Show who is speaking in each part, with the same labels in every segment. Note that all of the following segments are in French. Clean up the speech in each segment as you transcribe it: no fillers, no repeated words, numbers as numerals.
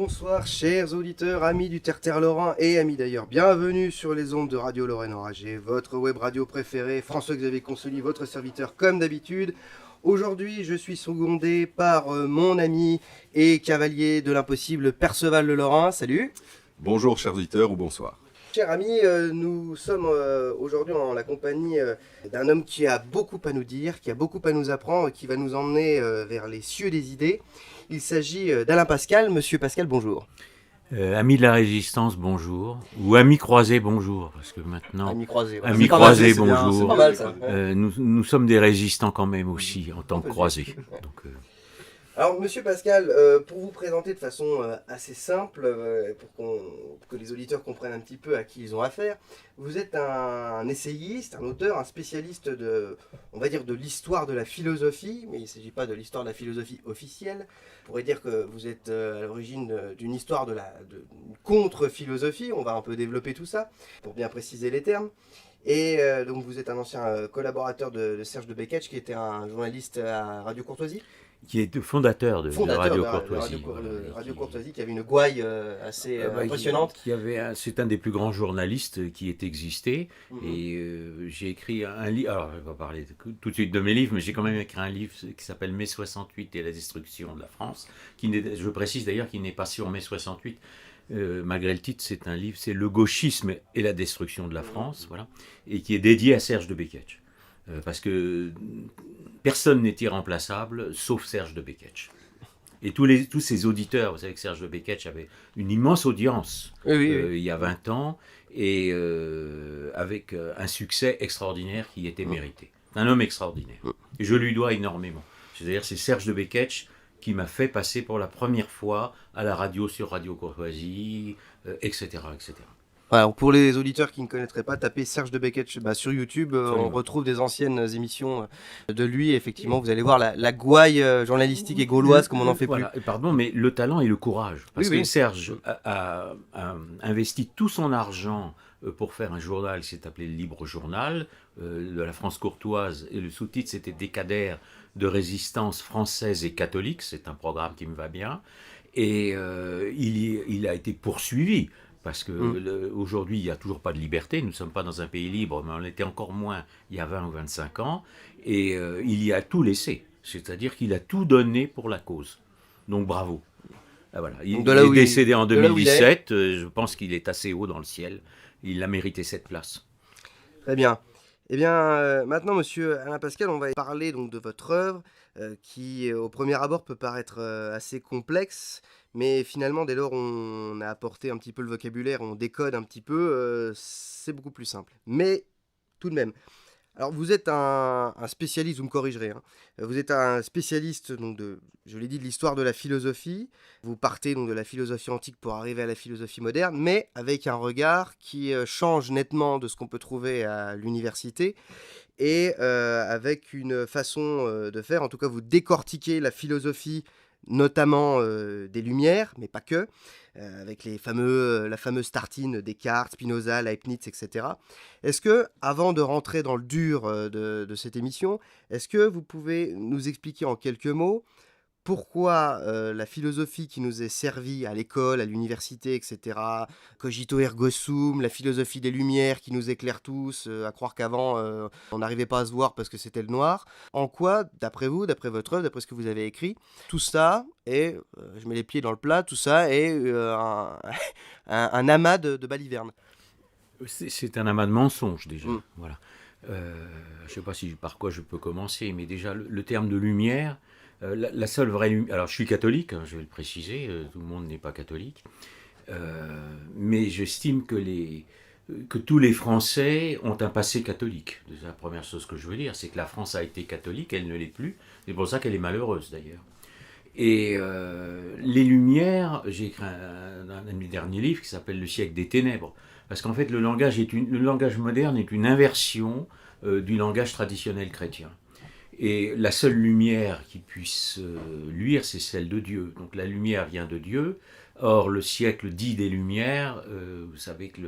Speaker 1: Bonsoir chers auditeurs, amis du Terre-Terre Lorrain et amis d'ailleurs, bienvenue sur les ondes de Radio Lorraine Enragée, votre web radio préférée, François-Xavier Consoli, votre serviteur comme d'habitude. Aujourd'hui je suis secondé par mon ami et cavalier de l'impossible Perceval Le Lorrain, salut.
Speaker 2: Bonjour chers auditeurs ou bonsoir.
Speaker 1: Chers amis, nous sommes aujourd'hui en la compagnie d'un homme qui a beaucoup à nous dire, qui a beaucoup à nous apprendre, qui va nous emmener vers les cieux des idées. Il s'agit d'Alain Pascal. Monsieur Pascal, bonjour.
Speaker 3: Amis de la Résistance, bonjour. Ou amis croisés, bonjour. Parce que maintenant...
Speaker 1: Amis croisés. Ouais.
Speaker 3: Amis croisés,
Speaker 1: bonjour.
Speaker 3: bonjour.
Speaker 1: C'est pas mal, ça.
Speaker 3: Nous sommes des résistants quand même aussi, en tant que croisés. Donc,
Speaker 1: Alors, monsieur Pascal, pour vous présenter de façon assez simple, pour que les auditeurs comprennent un petit peu à qui ils ont affaire, vous êtes un essayiste, un auteur, un spécialiste on va dire, de l'histoire de la philosophie, mais il ne s'agit pas de l'histoire de la philosophie officielle. On pourrait dire que vous êtes à l'origine d'une histoire de contre-philosophie, on va un peu développer tout ça, pour bien préciser les termes. Et donc vous êtes un ancien collaborateur de Serge de Beketch, qui était un journaliste à Radio Courtoisie.
Speaker 3: qui est fondateur de Radio Courtoisie.
Speaker 1: Radio Courtoisie, qui avait une gouaille assez impressionnante.
Speaker 3: C'est un des plus grands journalistes qui ait existé. Et j'ai écrit un livre, alors je ne vais pas parler tout de suite de mes livres, mais j'ai quand même écrit un livre qui s'appelle Mai 68 et la destruction de la France, je précise d'ailleurs qu'il n'est pas sur Mai 68. Malgré le titre, c'est un livre, c'est Le gauchisme et la destruction de la France, voilà, et qui est dédié à Serge de Beketch. Parce que personne n'est irremplaçable, sauf Serge de Beketch. Et tous ces auditeurs, vous savez que Serge de Beketch avait une immense audience il y a 20 ans, et avec un succès extraordinaire qui était mérité. Un homme extraordinaire. Et je lui dois énormément. C'est-à-dire c'est Serge de Beketch qui m'a fait passer pour la première fois à la radio sur Radio Courtoisie, etc., etc.
Speaker 1: Alors pour les auditeurs qui ne connaîtraient pas, tapez Serge de Beketch sur YouTube, on retrouve des anciennes émissions de lui. Effectivement, vous allez voir la gouaille journalistique et gauloise comme on n'en fait plus.
Speaker 3: Pardon, mais le talent et le courage. Parce que Serge a investi tout son argent pour faire un journal qui s'est appelé Le Libre Journal de la France courtoise, et le sous-titre c'était Décadère de résistance française et catholique. C'est un programme qui me va bien. Et il a été poursuivi. Parce qu'aujourd'hui, il n'y a toujours pas de liberté, nous ne sommes pas dans un pays libre, mais on l'était encore moins il y a 20 ou 25 ans, et il y a tout laissé, c'est-à-dire qu'il a tout donné pour la cause. Donc bravo. Ah, voilà. Il est décédé en 2017, je pense qu'il est assez haut dans le ciel, il a mérité cette place.
Speaker 1: Très bien. Eh bien, maintenant, monsieur Alain Pascal, on va parler donc de votre œuvre, qui, au premier abord, peut paraître assez complexe, mais finalement, dès lors on a apporté un petit peu le vocabulaire, on décode un petit peu, c'est beaucoup plus simple. Mais tout de même, alors vous êtes un spécialiste, vous me corrigerez, hein, vous êtes un spécialiste donc je l'ai dit, de l'histoire de la philosophie. Vous partez donc de la philosophie antique pour arriver à la philosophie moderne, mais avec un regard qui change nettement de ce qu'on peut trouver à l'université, et avec une façon de faire, en tout cas vous décortiquez la philosophie, notamment des Lumières, mais pas que, avec la fameuse tartine Descartes, Spinoza, Leibniz, etc. Est-ce que, avant de rentrer dans le dur de cette émission, est-ce que vous pouvez nous expliquer en quelques mots pourquoi la philosophie qui nous est servie à l'école, à l'université, etc., cogito ergo sum, la philosophie des Lumières qui nous éclaire tous, à croire qu'avant on n'arrivait pas à se voir parce que c'était le noir, en quoi, d'après vous, d'après votre œuvre, d'après ce que vous avez écrit, tout ça est, je mets les pieds dans le plat, tout ça est un amas de balivernes.
Speaker 3: C'est un amas de mensonges déjà, voilà. Je ne sais pas par quoi je peux commencer, mais déjà le terme de lumière, la seule vraie lumière. Alors je suis catholique, hein, je vais le préciser, tout le monde n'est pas catholique, mais j'estime que tous les Français ont un passé catholique. C'est la première chose que je veux dire, c'est que la France a été catholique, elle ne l'est plus, c'est pour ça qu'elle est malheureuse d'ailleurs. Et les Lumières, j'ai écrit un de mes derniers livres qui s'appelle Le siècle des ténèbres, parce qu'en fait le langage moderne est une inversion du langage traditionnel chrétien. Et la seule lumière qui puisse luire, c'est celle de Dieu. Donc la lumière vient de Dieu. Or, le siècle dit des Lumières, vous savez que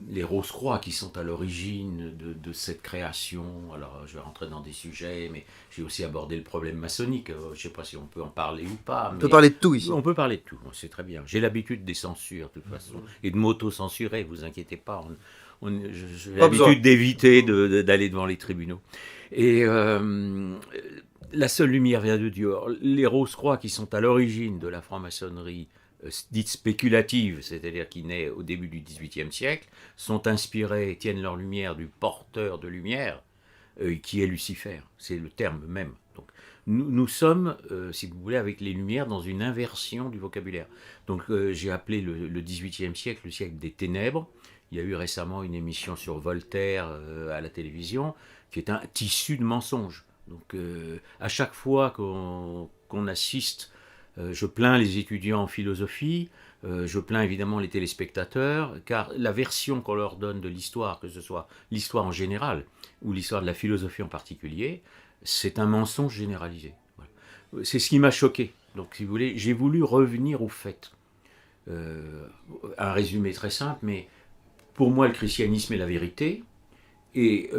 Speaker 3: les Rose-Croix qui sont à l'origine de cette création. Alors, je vais rentrer dans des sujets, mais j'ai aussi abordé le problème maçonnique. Je ne sais pas si on peut en parler ou pas.
Speaker 1: On peut parler de tout ici.
Speaker 3: On peut parler de tout, c'est très bien. J'ai l'habitude des censures, de toute façon, et de m'auto-censurer, vous inquiétez pas. J'ai l'habitude d'éviter d'aller devant les tribunaux. Et la seule lumière vient de Dieu. Les Rose-Croix qui sont à l'origine de la franc-maçonnerie dite spéculative, c'est-à-dire qui naît au début du XVIIIe siècle, sont inspirés, tiennent leur lumière du porteur de lumière, qui est Lucifer. C'est le terme même. Donc, nous sommes, si vous voulez, avec les lumières dans une inversion du vocabulaire. Donc j'ai appelé le XVIIIe siècle le siècle des ténèbres. Il y a eu récemment une émission sur Voltaire à la télévision, qui est un tissu de mensonges. Donc à chaque fois qu'on assiste, je plains les étudiants en philosophie, je plains évidemment les téléspectateurs, car la version qu'on leur donne de l'histoire, que ce soit l'histoire en général ou l'histoire de la philosophie en particulier, c'est un mensonge généralisé. Voilà. C'est ce qui m'a choqué. Donc si vous voulez, j'ai voulu revenir aux faits. Un résumé très simple, mais pour moi le christianisme est la vérité, et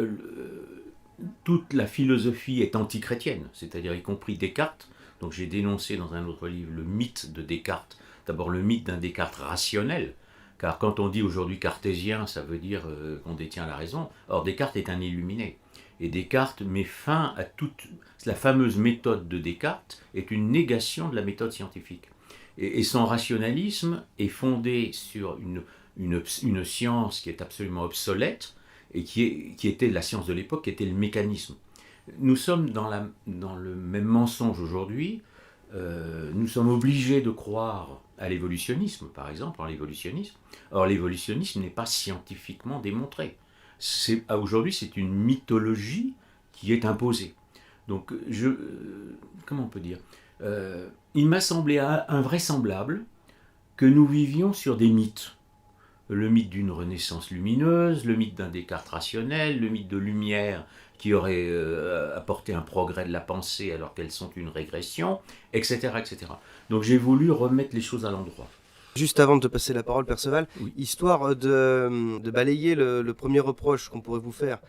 Speaker 3: toute la philosophie est antichrétienne, c'est-à-dire y compris Descartes. Donc j'ai dénoncé dans un autre livre le mythe de Descartes. D'abord le mythe d'un Descartes rationnel, car quand on dit aujourd'hui cartésien, ça veut dire qu'on détient la raison. Or Descartes est un illuminé. Et Descartes met fin à toute... La fameuse méthode de Descartes est une négation de la méthode scientifique. Et son rationalisme est fondé sur une science qui est absolument obsolète, et qui était la science de l'époque, qui était le mécanisme. Nous sommes dans le même mensonge aujourd'hui. Nous sommes obligés de croire à l'évolutionnisme, par exemple, en l'évolutionnisme. Or, l'évolutionnisme n'est pas scientifiquement démontré. Aujourd'hui, c'est une mythologie qui est imposée. Donc, comment on peut dire, il m'a semblé invraisemblable que nous vivions sur des mythes. Le mythe d'une renaissance lumineuse, le mythe d'un Descartes rationnel, le mythe de lumière qui aurait apporté un progrès de la pensée alors qu'elles sont une régression, etc., etc. Donc j'ai voulu remettre les choses à l'endroit.
Speaker 1: Juste avant de te passer la parole, Perceval,
Speaker 3: oui.
Speaker 1: Histoire de balayer le premier reproche qu'on pourrait vous faire,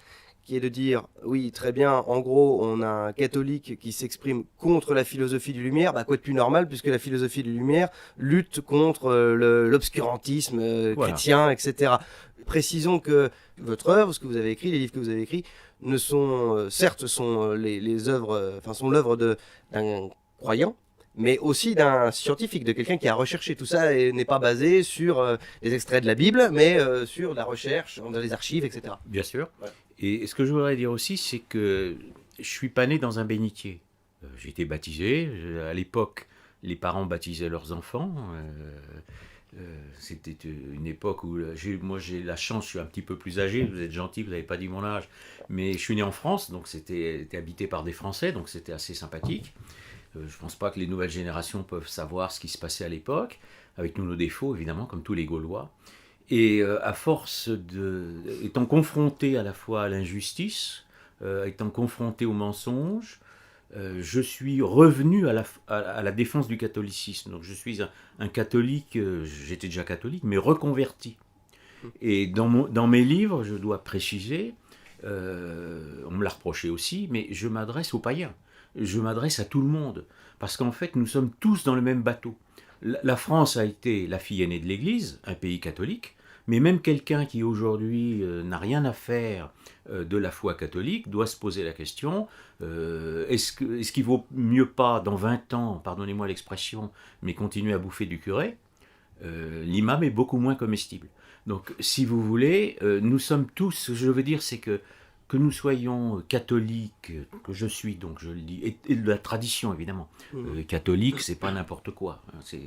Speaker 1: qui est de dire, oui, très bien, en gros, on a un catholique qui s'exprime contre la philosophie des Lumières, quoi de plus normal, puisque la philosophie des Lumières lutte contre l'obscurantisme chrétien, etc. Précisons que votre œuvre, ce que vous avez écrit, les livres que vous avez écrits, ne sont, certes, sont les œuvres, sont l'œuvre d'un croyant, mais aussi d'un scientifique, de quelqu'un qui a recherché tout ça et n'est pas basé sur des extraits de la Bible, mais sur la recherche dans les archives, etc.
Speaker 3: Bien sûr.
Speaker 1: Ouais.
Speaker 3: Et ce que je voudrais dire aussi, c'est que je suis pas né dans un bénitier. J'ai été baptisé. À l'époque, les parents baptisaient leurs enfants. C'était une époque où moi j'ai la chance, je suis un petit peu plus âgé, vous êtes gentil, vous n'avez pas dit mon âge, mais je suis né en France, donc c'était habité par des Français, donc c'était assez sympathique. Je ne pense pas que les nouvelles générations peuvent savoir ce qui se passait à l'époque, avec tous nos défauts évidemment, comme tous les Gaulois. Et à force étant confronté à la fois à l'injustice, étant confronté au mensonge, je suis revenu à la défense du catholicisme. Donc je suis un catholique, j'étais déjà catholique, mais reconverti. Et dans mes livres, je dois préciser, on me l'a reproché aussi, mais je m'adresse aux païens. Je m'adresse à tout le monde. Parce qu'en fait, nous sommes tous dans le même bateau. La France a été la fille aînée de l'Église, un pays catholique, mais même quelqu'un qui aujourd'hui n'a rien à faire de la foi catholique doit se poser la question, est-ce qu'il vaut mieux pas, dans 20 ans, pardonnez-moi l'expression, mais continuer à bouffer du curé? L'imam est beaucoup moins comestible. Donc, si vous voulez, nous sommes tous, ce que je veux dire, c'est que nous soyons catholiques, que je suis, donc je le dis, et de la tradition évidemment. Catholique, c'est pas n'importe quoi.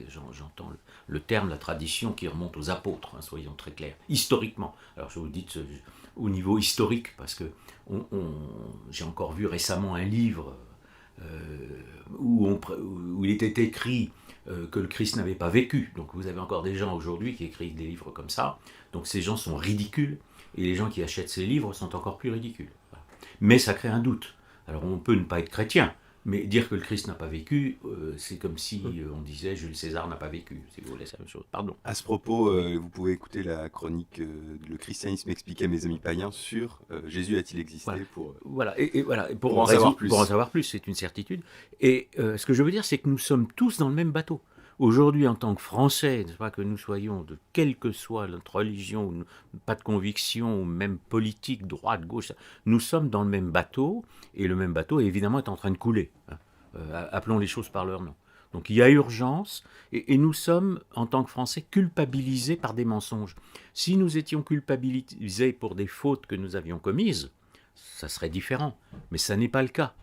Speaker 3: J'entends le terme, la tradition qui remonte aux apôtres, soyons très clairs, historiquement. Alors je vous le dis au niveau historique, parce que j'ai encore vu récemment un livre où il était écrit que le Christ n'avait pas vécu. Donc vous avez encore des gens aujourd'hui qui écrivent des livres comme ça. Donc ces gens sont ridicules. Et les gens qui achètent ces livres sont encore plus ridicules. Voilà. Mais ça crée un doute. Alors on peut ne pas être chrétien, Mais dire que le Christ n'a pas vécu, c'est comme si on disait Jules César n'a pas vécu, si vous voulez, c'est la même chose. Pardon.
Speaker 2: À ce propos, vous pouvez écouter la chronique Le christianisme expliqué à mes amis païens sur Jésus a-t-il existé
Speaker 3: Voilà. Et voilà,
Speaker 2: pour en savoir plus.
Speaker 3: Pour en savoir plus, c'est une certitude. Et ce que je veux dire, c'est que nous sommes tous dans le même bateau. Aujourd'hui, en tant que Français, n'est-ce pas, que nous soyons, de quelle que soit notre religion, ou pas de conviction, ou même politique, droite, gauche, nous sommes dans le même bateau, et le même bateau, évidemment, est en train de couler. Hein. Appelons les choses par leur nom. Donc il y a urgence, et nous sommes, en tant que Français, culpabilisés par des mensonges. Si nous étions culpabilisés pour des fautes que nous avions commises, ça serait différent, mais ça n'est pas le cas.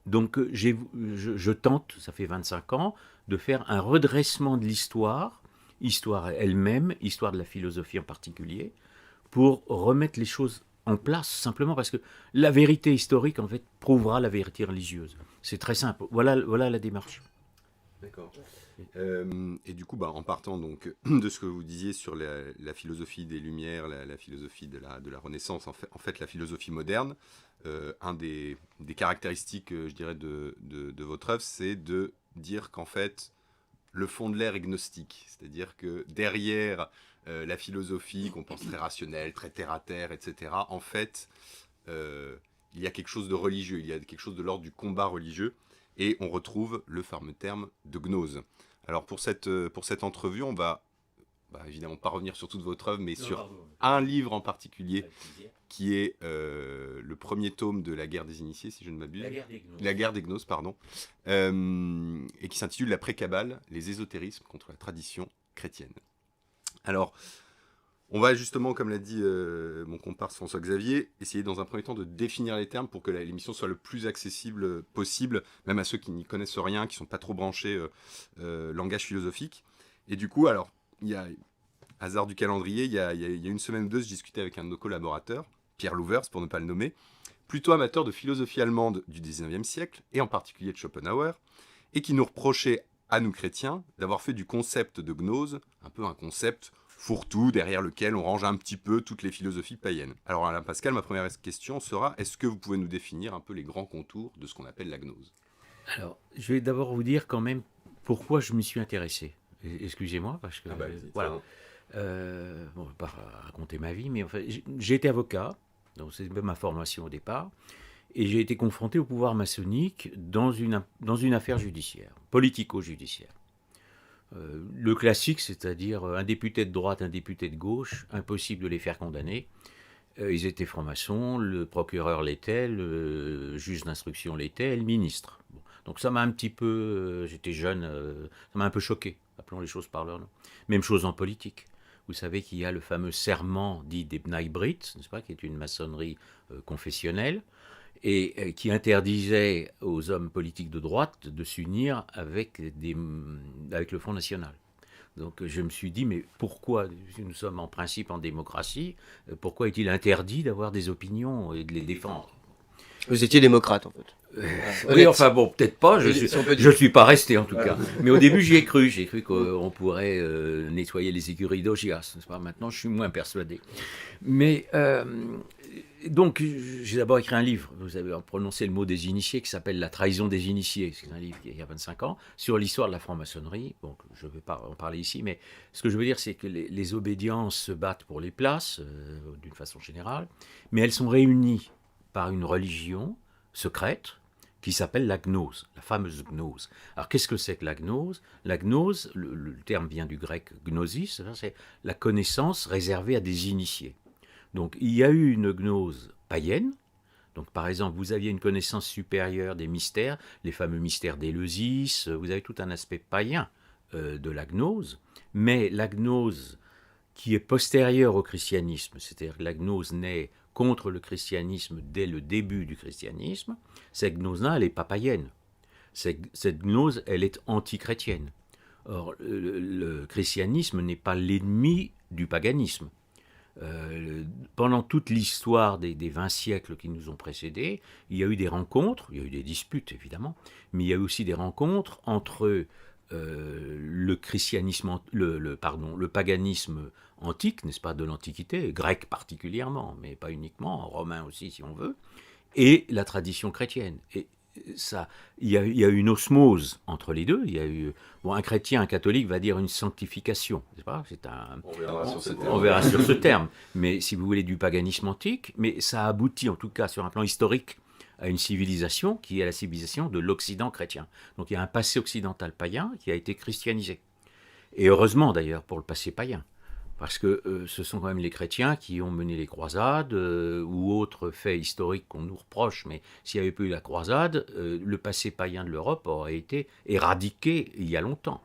Speaker 3: Donc je tente, ça fait 25 ans, de faire un redressement de l'histoire, histoire elle-même, histoire de la philosophie en particulier, pour remettre les choses en place, simplement parce que la vérité historique, en fait, prouvera la vérité religieuse. C'est très simple. Voilà la démarche.
Speaker 2: D'accord. Et du coup, en partant donc de ce que vous disiez sur la philosophie des Lumières, la philosophie de la Renaissance, en fait la philosophie moderne, un des caractéristiques, je dirais, de votre œuvre, c'est de dire qu'en fait, le fond de l'air est gnostique. C'est-à-dire que derrière la philosophie qu'on pense très rationnelle, très terre-à-terre, etc., en fait, il y a quelque chose de religieux, il y a quelque chose de l'ordre du combat religieux, et on retrouve le fameux terme de gnose. Alors pour cette entrevue, on va évidemment pas revenir sur toute votre œuvre, mais sur un livre en particulier, qui est le premier tome de La guerre des initiés, si je ne m'abuse. La guerre des gnoses, pardon. Et qui s'intitule La pré-cabale, les ésotérismes contre la tradition chrétienne. Alors, on va justement, comme l'a dit mon comparse François-Xavier, essayer dans un premier temps de définir les termes pour que l'émission soit le plus accessible possible, même à ceux qui n'y connaissent rien, qui ne sont pas trop branchés langage philosophique. Et du coup, alors, il y a hasard du calendrier, il y a une semaine ou deux, je discutais avec un de nos collaborateurs, Pierre Louvers, pour ne pas le nommer, plutôt amateur de philosophie allemande du 19e siècle, et en particulier de Schopenhauer, et qui nous reprochait, à nous chrétiens, d'avoir fait du concept de gnose un peu un concept fourre-tout derrière lequel on range un petit peu toutes les philosophies païennes. Alors Alain Pascal, ma première question sera, est-ce que vous pouvez nous définir un peu les grands contours de ce qu'on appelle la gnose ?
Speaker 3: Alors, je vais d'abord vous dire quand même pourquoi je m'y suis intéressé. Excusez-moi, parce que... voilà. Je ne vais pas raconter ma vie, mais enfin, j'ai été avocat, donc c'est ma formation au départ, et j'ai été confronté au pouvoir maçonnique dans une affaire judiciaire, politico-judiciaire. Le classique, c'est-à-dire un député de droite, un député de gauche, impossible de les faire condamner. Ils étaient francs-maçons, le procureur l'était, le juge d'instruction l'était, et le ministre. Bon. Donc ça m'a un petit peu, j'étais jeune, ça m'a un peu choqué, appelons les choses par leur nom. Même chose en politique. Vous savez qu'il y a le fameux serment dit des B'nai B'rith, n'est-ce pas, qui est une maçonnerie confessionnelle, et qui interdisait aux hommes politiques de droite de s'unir avec le Front National. Donc je me suis dit, mais pourquoi, si nous sommes en principe en démocratie, pourquoi est-il interdit d'avoir des opinions et de les défendre ?
Speaker 1: Vous étiez démocrate, en fait.
Speaker 3: Oui, enfin bon, peut-être pas, je suis pas resté en tout cas. Mais au début, j'ai cru qu'on pourrait nettoyer les écuries d'Augias, n'est-ce pas ? Maintenant, je suis moins persuadé. Mais donc, j'ai d'abord écrit un livre, vous avez prononcé le mot des initiés, qui s'appelle La trahison des initiés. C'est un livre qui il y a 25 ans, sur l'histoire de la franc-maçonnerie. Bon, je ne vais pas en parler ici, mais ce que je veux dire, c'est que les obédiences se battent pour les places, d'une façon générale, mais elles sont réunies par une religion secrète qui s'appelle la gnose, la fameuse gnose. Alors qu'est-ce que c'est que la gnose ? La gnose, le terme vient du grec gnosis, c'est la connaissance réservée à des initiés. Donc il y a eu une gnose païenne. Donc par exemple, vous aviez une connaissance supérieure des mystères, les fameux mystères d'Éleusis, vous avez tout un aspect païen de la gnose, mais la gnose qui est postérieure au christianisme, c'est-à-dire que la gnose naît contre le christianisme dès le début du christianisme, cette gnose-là, elle n'est pas païenne. Cette gnose, elle est anti-chrétienne. Or, le christianisme n'est pas l'ennemi du paganisme. Pendant toute l'histoire des 20 siècles qui nous ont précédés, il y a eu des rencontres, il y a eu des disputes évidemment, mais il y a eu aussi des rencontres entre le christianisme, le paganisme antique, n'est-ce pas, de l'Antiquité, grec particulièrement, mais pas uniquement, romain aussi si on veut, et la tradition chrétienne. Et il y a eu une osmose entre les deux. Il y a eu, un chrétien, un catholique va dire une sanctification, c'est pas, on verra sur ce terme. Mais si vous voulez, du paganisme antique, mais ça aboutit en tout cas sur un plan historique à une civilisation qui est la civilisation de l'Occident chrétien. Donc il y a un passé occidental païen qui a été christianisé. Et heureusement d'ailleurs pour le passé païen. Parce que ce sont quand même les chrétiens qui ont mené les croisades ou autres faits historiques qu'on nous reproche. Mais s'il n'y avait pas eu la croisade, le passé païen de l'Europe aurait été éradiqué il y a longtemps.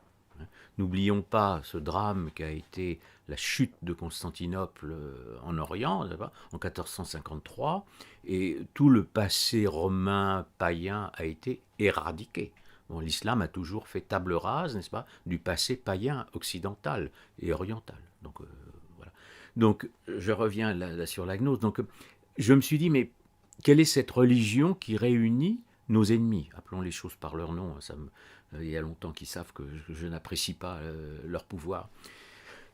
Speaker 3: N'oublions pas ce drame qu'a été la chute de Constantinople en Orient, en 1453, et tout le passé romain païen a été éradiqué. Bon, l'islam a toujours fait table rase, n'est-ce pas, du passé païen occidental et oriental. Donc, voilà. Donc, je reviens là sur la gnose. Donc, je me suis dit, mais quelle est cette religion qui réunit nos ennemis? Appelons les choses par leur nom. Il y a longtemps qu'ils savent que je n'apprécie pas leur pouvoir.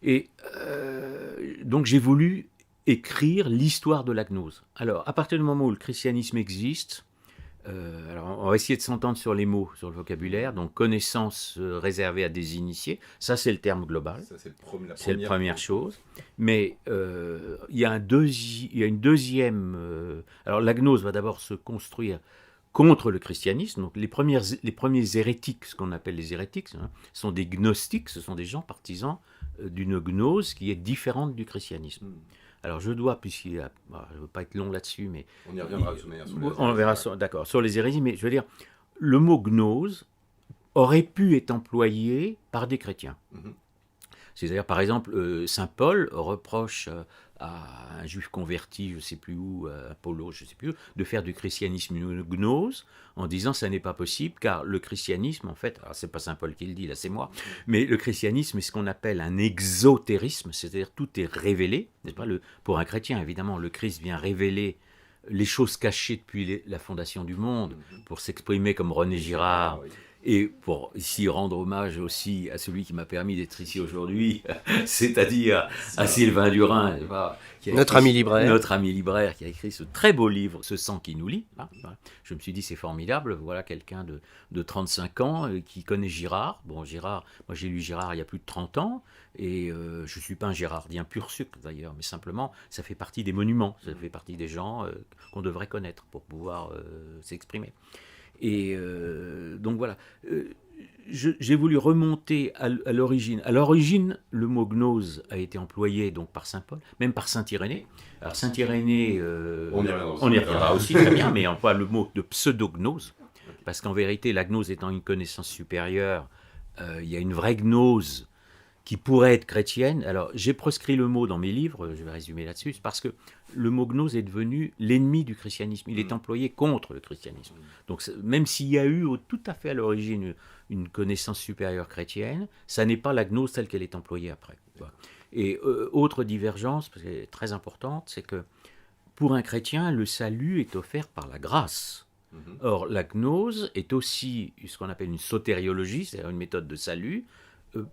Speaker 3: Et donc, j'ai voulu écrire l'histoire de la gnose. Alors, à partir du moment où le christianisme existe, alors on va essayer de s'entendre sur les mots, sur le vocabulaire. Donc connaissance réservée à des initiés, ça c'est le terme global. Ça, c'est la première chose. Mais il y a une deuxième. Alors la gnose va d'abord se construire contre le christianisme. Donc les premiers hérétiques, ce qu'on appelle les hérétiques, sont des gnostiques. Ce sont des gens partisans d'une gnose qui est différente du christianisme. Alors je dois, je ne veux pas être long là-dessus, mais...
Speaker 2: On y reviendra sur les
Speaker 3: on verra, d'accord, sur les hérésies, mais je veux dire, le mot gnose aurait pu être employé par des chrétiens. C'est-à-dire, par exemple, saint Paul reproche à un juif converti, je ne sais plus où, Apollo, je ne sais plus où, de faire du christianisme une gnose, en disant ça n'est pas possible, car le christianisme, en fait, alors c'est pas saint Paul qui le dit, là c'est moi, mais le christianisme est ce qu'on appelle un exotérisme, c'est-à-dire tout est révélé, n'est-ce pas, pour un chrétien, évidemment, le Christ vient révéler les choses cachées depuis la fondation du monde, pour s'exprimer comme René Girard, et pour ici rendre hommage aussi à celui qui m'a permis d'être ici aujourd'hui, c'est-à-dire à Sylvain Durin,
Speaker 1: notre ami
Speaker 3: libraire qui a écrit ce très beau livre, Ce sang qui nous lie. Je me suis dit c'est formidable, voilà quelqu'un de 35 ans qui connaît Girard. Bon, Girard, moi j'ai lu Girard il y a plus de 30 ans, et je ne suis pas un girardien pur sucre d'ailleurs, mais simplement ça fait partie des monuments, ça fait partie des gens qu'on devrait connaître pour pouvoir s'exprimer. Et donc voilà, j'ai voulu remonter à l'origine. À l'origine, le mot gnose a été employé donc par saint Paul, même par saint Irénée. Alors saint Irénée, on y reviendra aussi très bien, mais emploie le mot de pseudognose, parce qu'en vérité, la gnose étant une connaissance supérieure, il y a une vraie gnose qui pourrait être chrétienne. Alors, j'ai proscrit le mot dans mes livres, je vais résumer là-dessus, parce que le mot gnose est devenu l'ennemi du christianisme. Il est employé contre le christianisme. Donc, même s'il y a eu tout à fait à l'origine une connaissance supérieure chrétienne, ça n'est pas la gnose telle qu'elle est employée après. Et autre divergence, parce qu'elle est très importante, c'est que pour un chrétien, le salut est offert par la grâce. Or, la gnose est aussi ce qu'on appelle une sotériologie, c'est-à-dire une méthode de salut,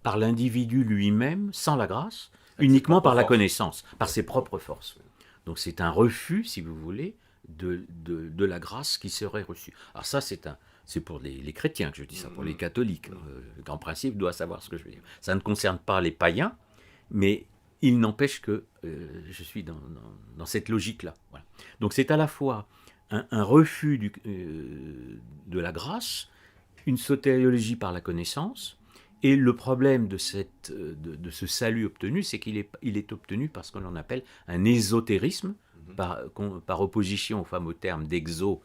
Speaker 3: par l'individu lui-même, sans la grâce, uniquement par la connaissance, par ses propres forces. Donc c'est un refus, si vous voulez, de la grâce qui serait reçue. Alors ça, c'est pour les chrétiens que je dis ça, pour les catholiques. En principe, doit savoir ce que je veux dire. Ça ne concerne pas les païens, mais il n'empêche que je suis dans cette logique-là. Voilà. Donc c'est à la fois un refus de la grâce, une sotériologie par la connaissance. Et le problème de ce salut obtenu, c'est qu'il est obtenu par ce qu'on appelle un ésotérisme, par opposition au fameux terme d'exo.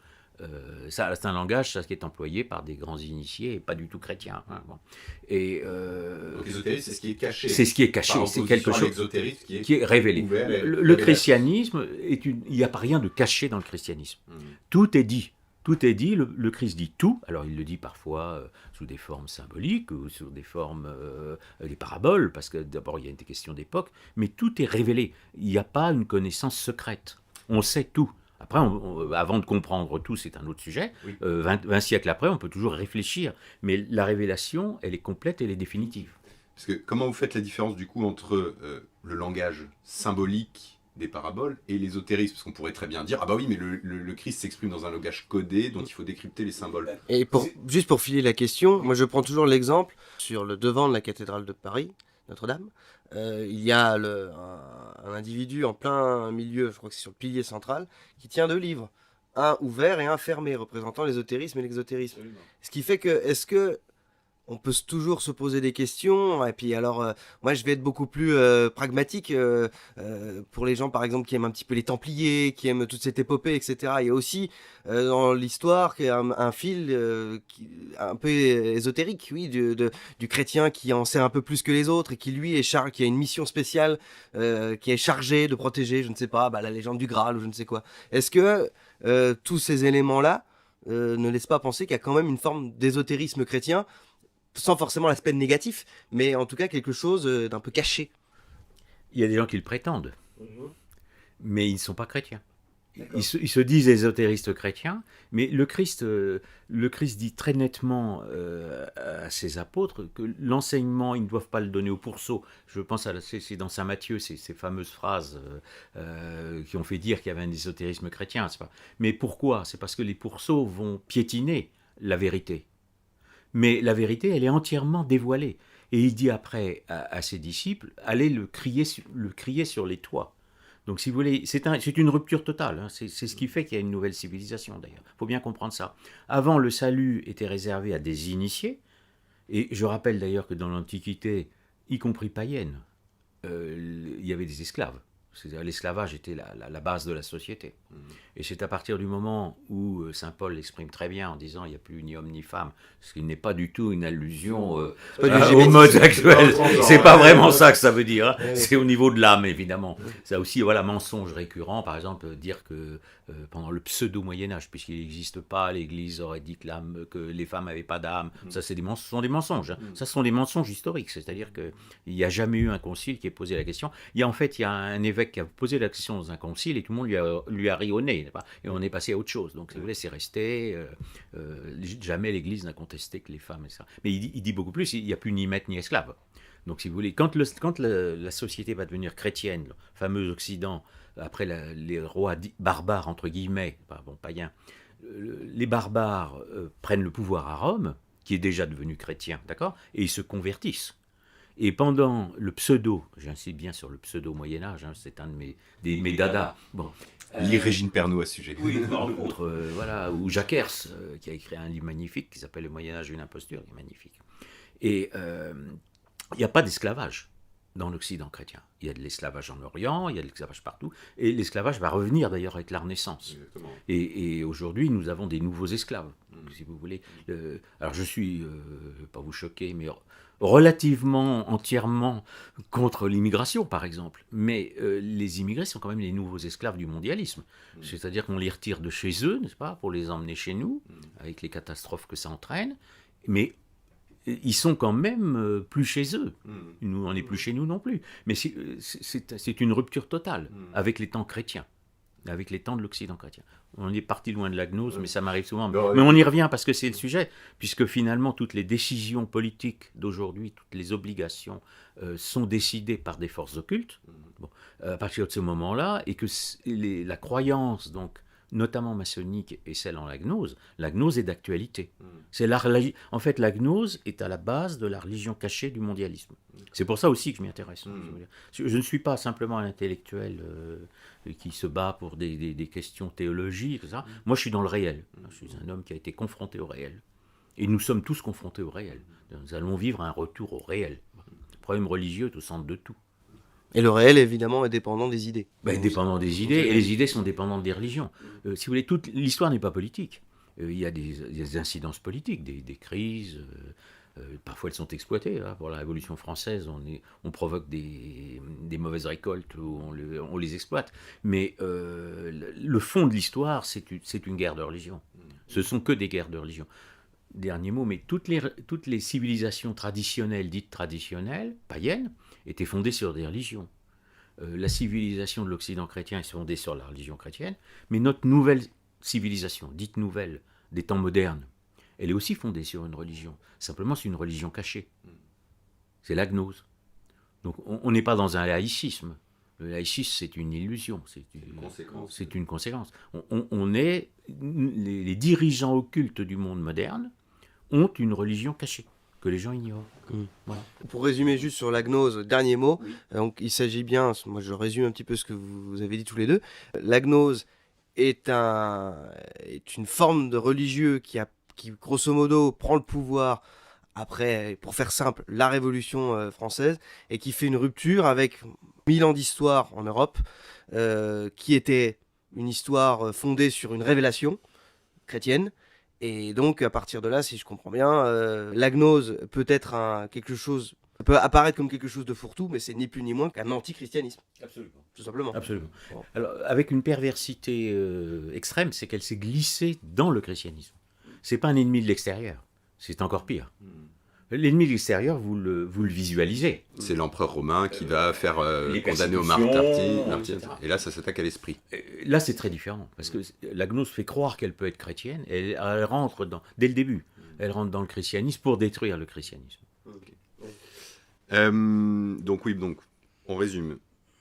Speaker 3: C'est un langage qui est employé par des grands initiés et pas du tout chrétiens. Bon.
Speaker 2: Donc l'ésotérisme, c'est ce qui est caché.
Speaker 3: C'est ce qui est caché, c'est quelque chose qui est révélé. Le christianisme, il n'y a pas rien de caché dans le christianisme. Tout est dit. Tout est dit, le Christ dit tout, alors il le dit parfois sous des formes symboliques ou sous des formes, des paraboles, parce que d'abord il y a une question d'époque, mais tout est révélé, il n'y a pas une connaissance secrète, on sait tout. Après, avant de comprendre tout, c'est un autre sujet, 20 siècles après, on peut toujours réfléchir, mais la révélation, elle est complète, elle est définitive.
Speaker 2: Parce que comment vous faites la différence du coup entre le langage symbolique des paraboles et l'ésotérisme, parce qu'on pourrait très bien dire, ah bah oui, mais le Christ s'exprime dans un langage codé dont il faut décrypter les symboles.
Speaker 1: Et juste pour filer la question, moi je prends toujours l'exemple sur le devant de la cathédrale de Paris, Notre-Dame. Il y a un individu en plein milieu, je crois que c'est sur le pilier central, qui tient 2 livres. Un ouvert et un fermé, représentant l'ésotérisme et l'exotérisme.
Speaker 2: Absolument.
Speaker 1: Ce qui fait que, est-ce que on peut toujours se poser des questions, et puis alors, moi je vais être beaucoup plus pragmatique pour les gens par exemple qui aiment un petit peu les Templiers, qui aiment toute cette épopée, etc. Il y a aussi dans l'histoire un fil un peu ésotérique, oui, du chrétien qui en sait un peu plus que les autres et qui lui qui a une mission spéciale, qui est chargé de protéger, je ne sais pas, la légende du Graal ou je ne sais quoi. Est-ce que tous ces éléments-là ne laissent pas penser qu'il y a quand même une forme d'ésotérisme chrétien, sans forcément l'aspect négatif, mais en tout cas quelque chose d'un peu caché.
Speaker 3: Il y a des gens qui le prétendent, mais ils ne sont pas chrétiens. Ils se disent ésotéristes chrétiens, mais le Christ dit très nettement à ses apôtres que l'enseignement, ils ne doivent pas le donner au pourceau. Je pense c'est dans Saint Matthieu, ces fameuses phrases qui ont fait dire qu'il y avait un ésotérisme chrétien. C'est pas. Mais pourquoi ? C'est parce que les pourceaux vont piétiner la vérité. Mais la vérité, elle est entièrement dévoilée. Et il dit après à ses disciples, allez le crier sur les toits. Donc si vous voulez, c'est une rupture totale. Hein. C'est ce qui fait qu'il y a une nouvelle civilisation d'ailleurs. Il faut bien comprendre ça. Avant, le salut était réservé à des initiés. Et je rappelle d'ailleurs que dans l'Antiquité, y compris païenne, il y avait des esclaves. C'est-à-dire l'esclavage était la base de la société. Et c'est à partir du moment où saint Paul l'exprime très bien en disant il n'y a plus ni homme ni femme, ce qui n'est pas du tout une allusion au mode actuel. C'est pas vraiment ça que ça veut dire. Hein. C'est au niveau de l'âme, évidemment. Ça aussi, voilà, mensonge récurrent, par exemple, dire que pendant le pseudo-Moyen-Âge, puisqu'il n'existe pas, l'Église aurait dit que les femmes n'avaient pas d'âme. Ça, ce sont des mensonges. Hein. Ça, ce sont des mensonges historiques. C'est-à-dire qu'il n'y a jamais eu un concile qui ait posé la question. Il y a un évêque qui a posé la question dans un concile et tout le monde lui a rionné. Et on est passé à autre chose. Donc, si vous voulez, c'est resté. Jamais l'Église n'a contesté que les femmes. Etc. Mais il dit beaucoup plus, il n'y a plus ni maître ni esclave. Donc, si vous voulez, quand la société va devenir chrétienne, le fameux Occident, après les rois barbares, entre guillemets, païens, les barbares prennent le pouvoir à Rome, qui est déjà devenu chrétien, d'accord ? Et ils se convertissent. Et pendant le pseudo, j'insiste bien sur le pseudo Moyen-Âge, hein, c'est un de mes dadas. Bon,
Speaker 2: Lis Régine Pernoud à ce sujet.
Speaker 3: Oui, voilà, ou Jacques Hers, qui a écrit un livre magnifique qui s'appelle Le Moyen-Âge, une imposture, qui est magnifique. Et il n'y a pas d'esclavage dans l'Occident chrétien. Il y a de l'esclavage en Orient, il y a de l'esclavage partout, et l'esclavage va revenir d'ailleurs avec la Renaissance. Et aujourd'hui, nous avons des nouveaux esclaves, si vous voulez. Alors je suis, pas vous choquer, mais relativement entièrement contre l'immigration, par exemple. Mais les immigrés sont quand même les nouveaux esclaves du mondialisme. C'est-à-dire qu'on les retire de chez eux, n'est-ce pas, pour les emmener chez nous, avec les catastrophes que ça entraîne. Mais ils sont quand même plus chez eux. Nous, on n'est plus chez nous non plus. Mais c'est une rupture totale avec les temps chrétiens, avec les temps de l'Occident chrétien. On est parti loin de la gnose, mais ça m'arrive souvent. Mais on y revient parce que c'est le sujet, puisque finalement, toutes les décisions politiques d'aujourd'hui, toutes les obligations sont décidées par des forces occultes. Bon, à partir de ce moment-là, et que la croyance, donc, notamment maçonnique et celle en la gnose est d'actualité. En fait, la gnose est à la base de la religion cachée du mondialisme. C'est pour ça aussi que je m'y intéresse. Je ne suis pas simplement un intellectuel qui se bat pour des questions théologiques, etc. Moi, je suis dans le réel. Je suis un homme qui a été confronté au réel. Et nous sommes tous confrontés au réel. Nous allons vivre un retour au réel. Le problème religieux est au centre de tout.
Speaker 1: Et le réel, évidemment, est dépendant des idées.
Speaker 3: Dépendant des idées, et les idées sont dépendantes des religions. Si vous voulez, toute l'histoire n'est pas politique. Il y a des incidences politiques, des crises. Parfois, elles sont exploitées. Hein. Pour la Révolution française, on provoque des mauvaises récoltes, où on les exploite. Mais le fond de l'histoire, c'est une guerre de religion. Ce sont que des guerres de religion. Dernier mot, mais toutes les civilisations traditionnelles, dites traditionnelles, païennes, étaient fondées sur des religions. La civilisation de l'Occident chrétien est fondée sur la religion chrétienne, mais notre nouvelle civilisation, dite nouvelle, des temps modernes, elle est aussi fondée sur une religion. Simplement, c'est une religion cachée. C'est la gnose. Donc, on n'est pas dans un laïcisme. Le laïcisme, c'est une illusion,
Speaker 2: conséquence.
Speaker 3: c'est une conséquence. On est, les dirigeants occultes du monde moderne ont une religion cachée, que les gens ignorent. Voilà.
Speaker 1: Pour résumer juste sur la gnose, dernier mot,
Speaker 3: Oui.
Speaker 1: donc il s'agit bien, moi je résume un petit peu ce que vous avez dit tous les deux, la gnose est une forme de religieux qui grosso modo prend le pouvoir après, pour faire simple, la Révolution française, et qui fait une rupture avec 1000 ans d'histoire en Europe, qui était une histoire fondée sur une révélation chrétienne. Et donc, à partir de là, si je comprends bien, la gnose peut être peut apparaître comme quelque chose de fourre-tout, mais c'est ni plus ni moins qu'un anti-christianisme.
Speaker 3: Absolument.
Speaker 1: Tout simplement.
Speaker 3: Absolument.
Speaker 1: Bon.
Speaker 3: Alors, avec une perversité extrême, c'est qu'elle s'est glissée dans le christianisme. C'est pas un ennemi de l'extérieur, c'est encore pire. L'ennemi de l'extérieur, vous le visualisez.
Speaker 2: C'est l'empereur romain qui va faire
Speaker 3: Les
Speaker 2: condamner au
Speaker 3: persécutions,
Speaker 2: martyr.
Speaker 3: etc.
Speaker 2: Et là, ça s'attaque à l'esprit.
Speaker 3: Là, c'est très différent, parce que la gnose fait croire qu'elle peut être chrétienne, et elle rentre dès le début, elle rentre dans le christianisme pour détruire le christianisme.
Speaker 2: Donc on résume.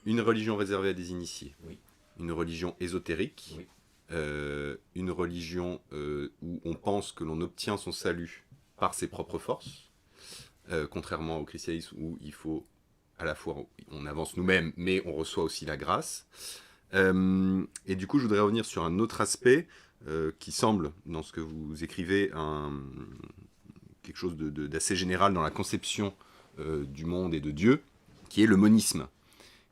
Speaker 2: Une religion réservée à des initiés.
Speaker 3: Oui.
Speaker 2: Une religion ésotérique.
Speaker 3: Oui.
Speaker 2: Une religion où on pense que l'on obtient son salut par ses propres forces. Contrairement au christianisme où il faut à la fois on avance nous-mêmes, mais on reçoit aussi la grâce. Et du coup, je voudrais revenir sur un autre aspect qui semble, dans ce que vous écrivez, quelque chose d'assez général dans la conception du monde et de Dieu, qui est le monisme.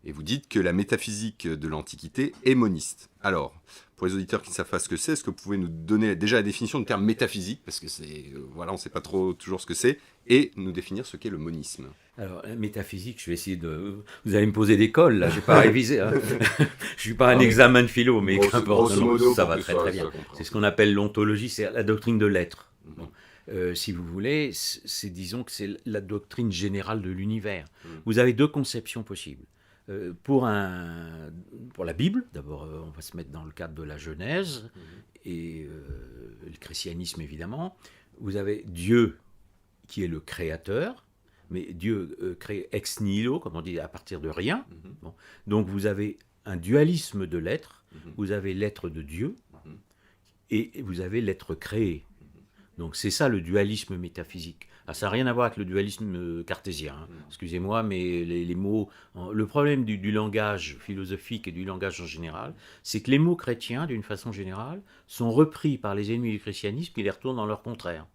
Speaker 2: Et vous dites que la métaphysique de l'Antiquité est moniste. Alors, pour les auditeurs qui ne savent pas ce que c'est, est-ce que vous pouvez nous donner déjà la définition du terme métaphysique, parce que on ne sait pas toujours ce que c'est, et nous définir ce qu'est le monisme.
Speaker 3: Alors, la métaphysique, je vais essayer de... Vous allez me poser des cols, là, je n'ai pas révisé. Hein. Je ne suis pas un examen de philo, mais qu'importe, ça va très bien. C'est ce qu'on appelle l'ontologie, c'est la doctrine de l'être. Bon. Si vous voulez, disons que c'est la doctrine générale de l'univers. Vous avez deux conceptions possibles. Pour la Bible, d'abord, on va se mettre dans le cadre de la Genèse, et le christianisme, évidemment. Vous avez Dieu, qui est le créateur, mais Dieu crée ex nihilo, comme on dit, à partir de rien. Bon. Donc vous avez un dualisme de l'être, vous avez l'être de Dieu, et vous avez l'être créé. Donc c'est ça le dualisme métaphysique. Ah, ça n'a rien à voir avec le dualisme cartésien. Hein. Excusez-moi, mais les mots... Le problème du langage philosophique et du langage en général, c'est que les mots chrétiens, d'une façon générale, sont repris par les ennemis du christianisme qui les retournent dans leur contraire.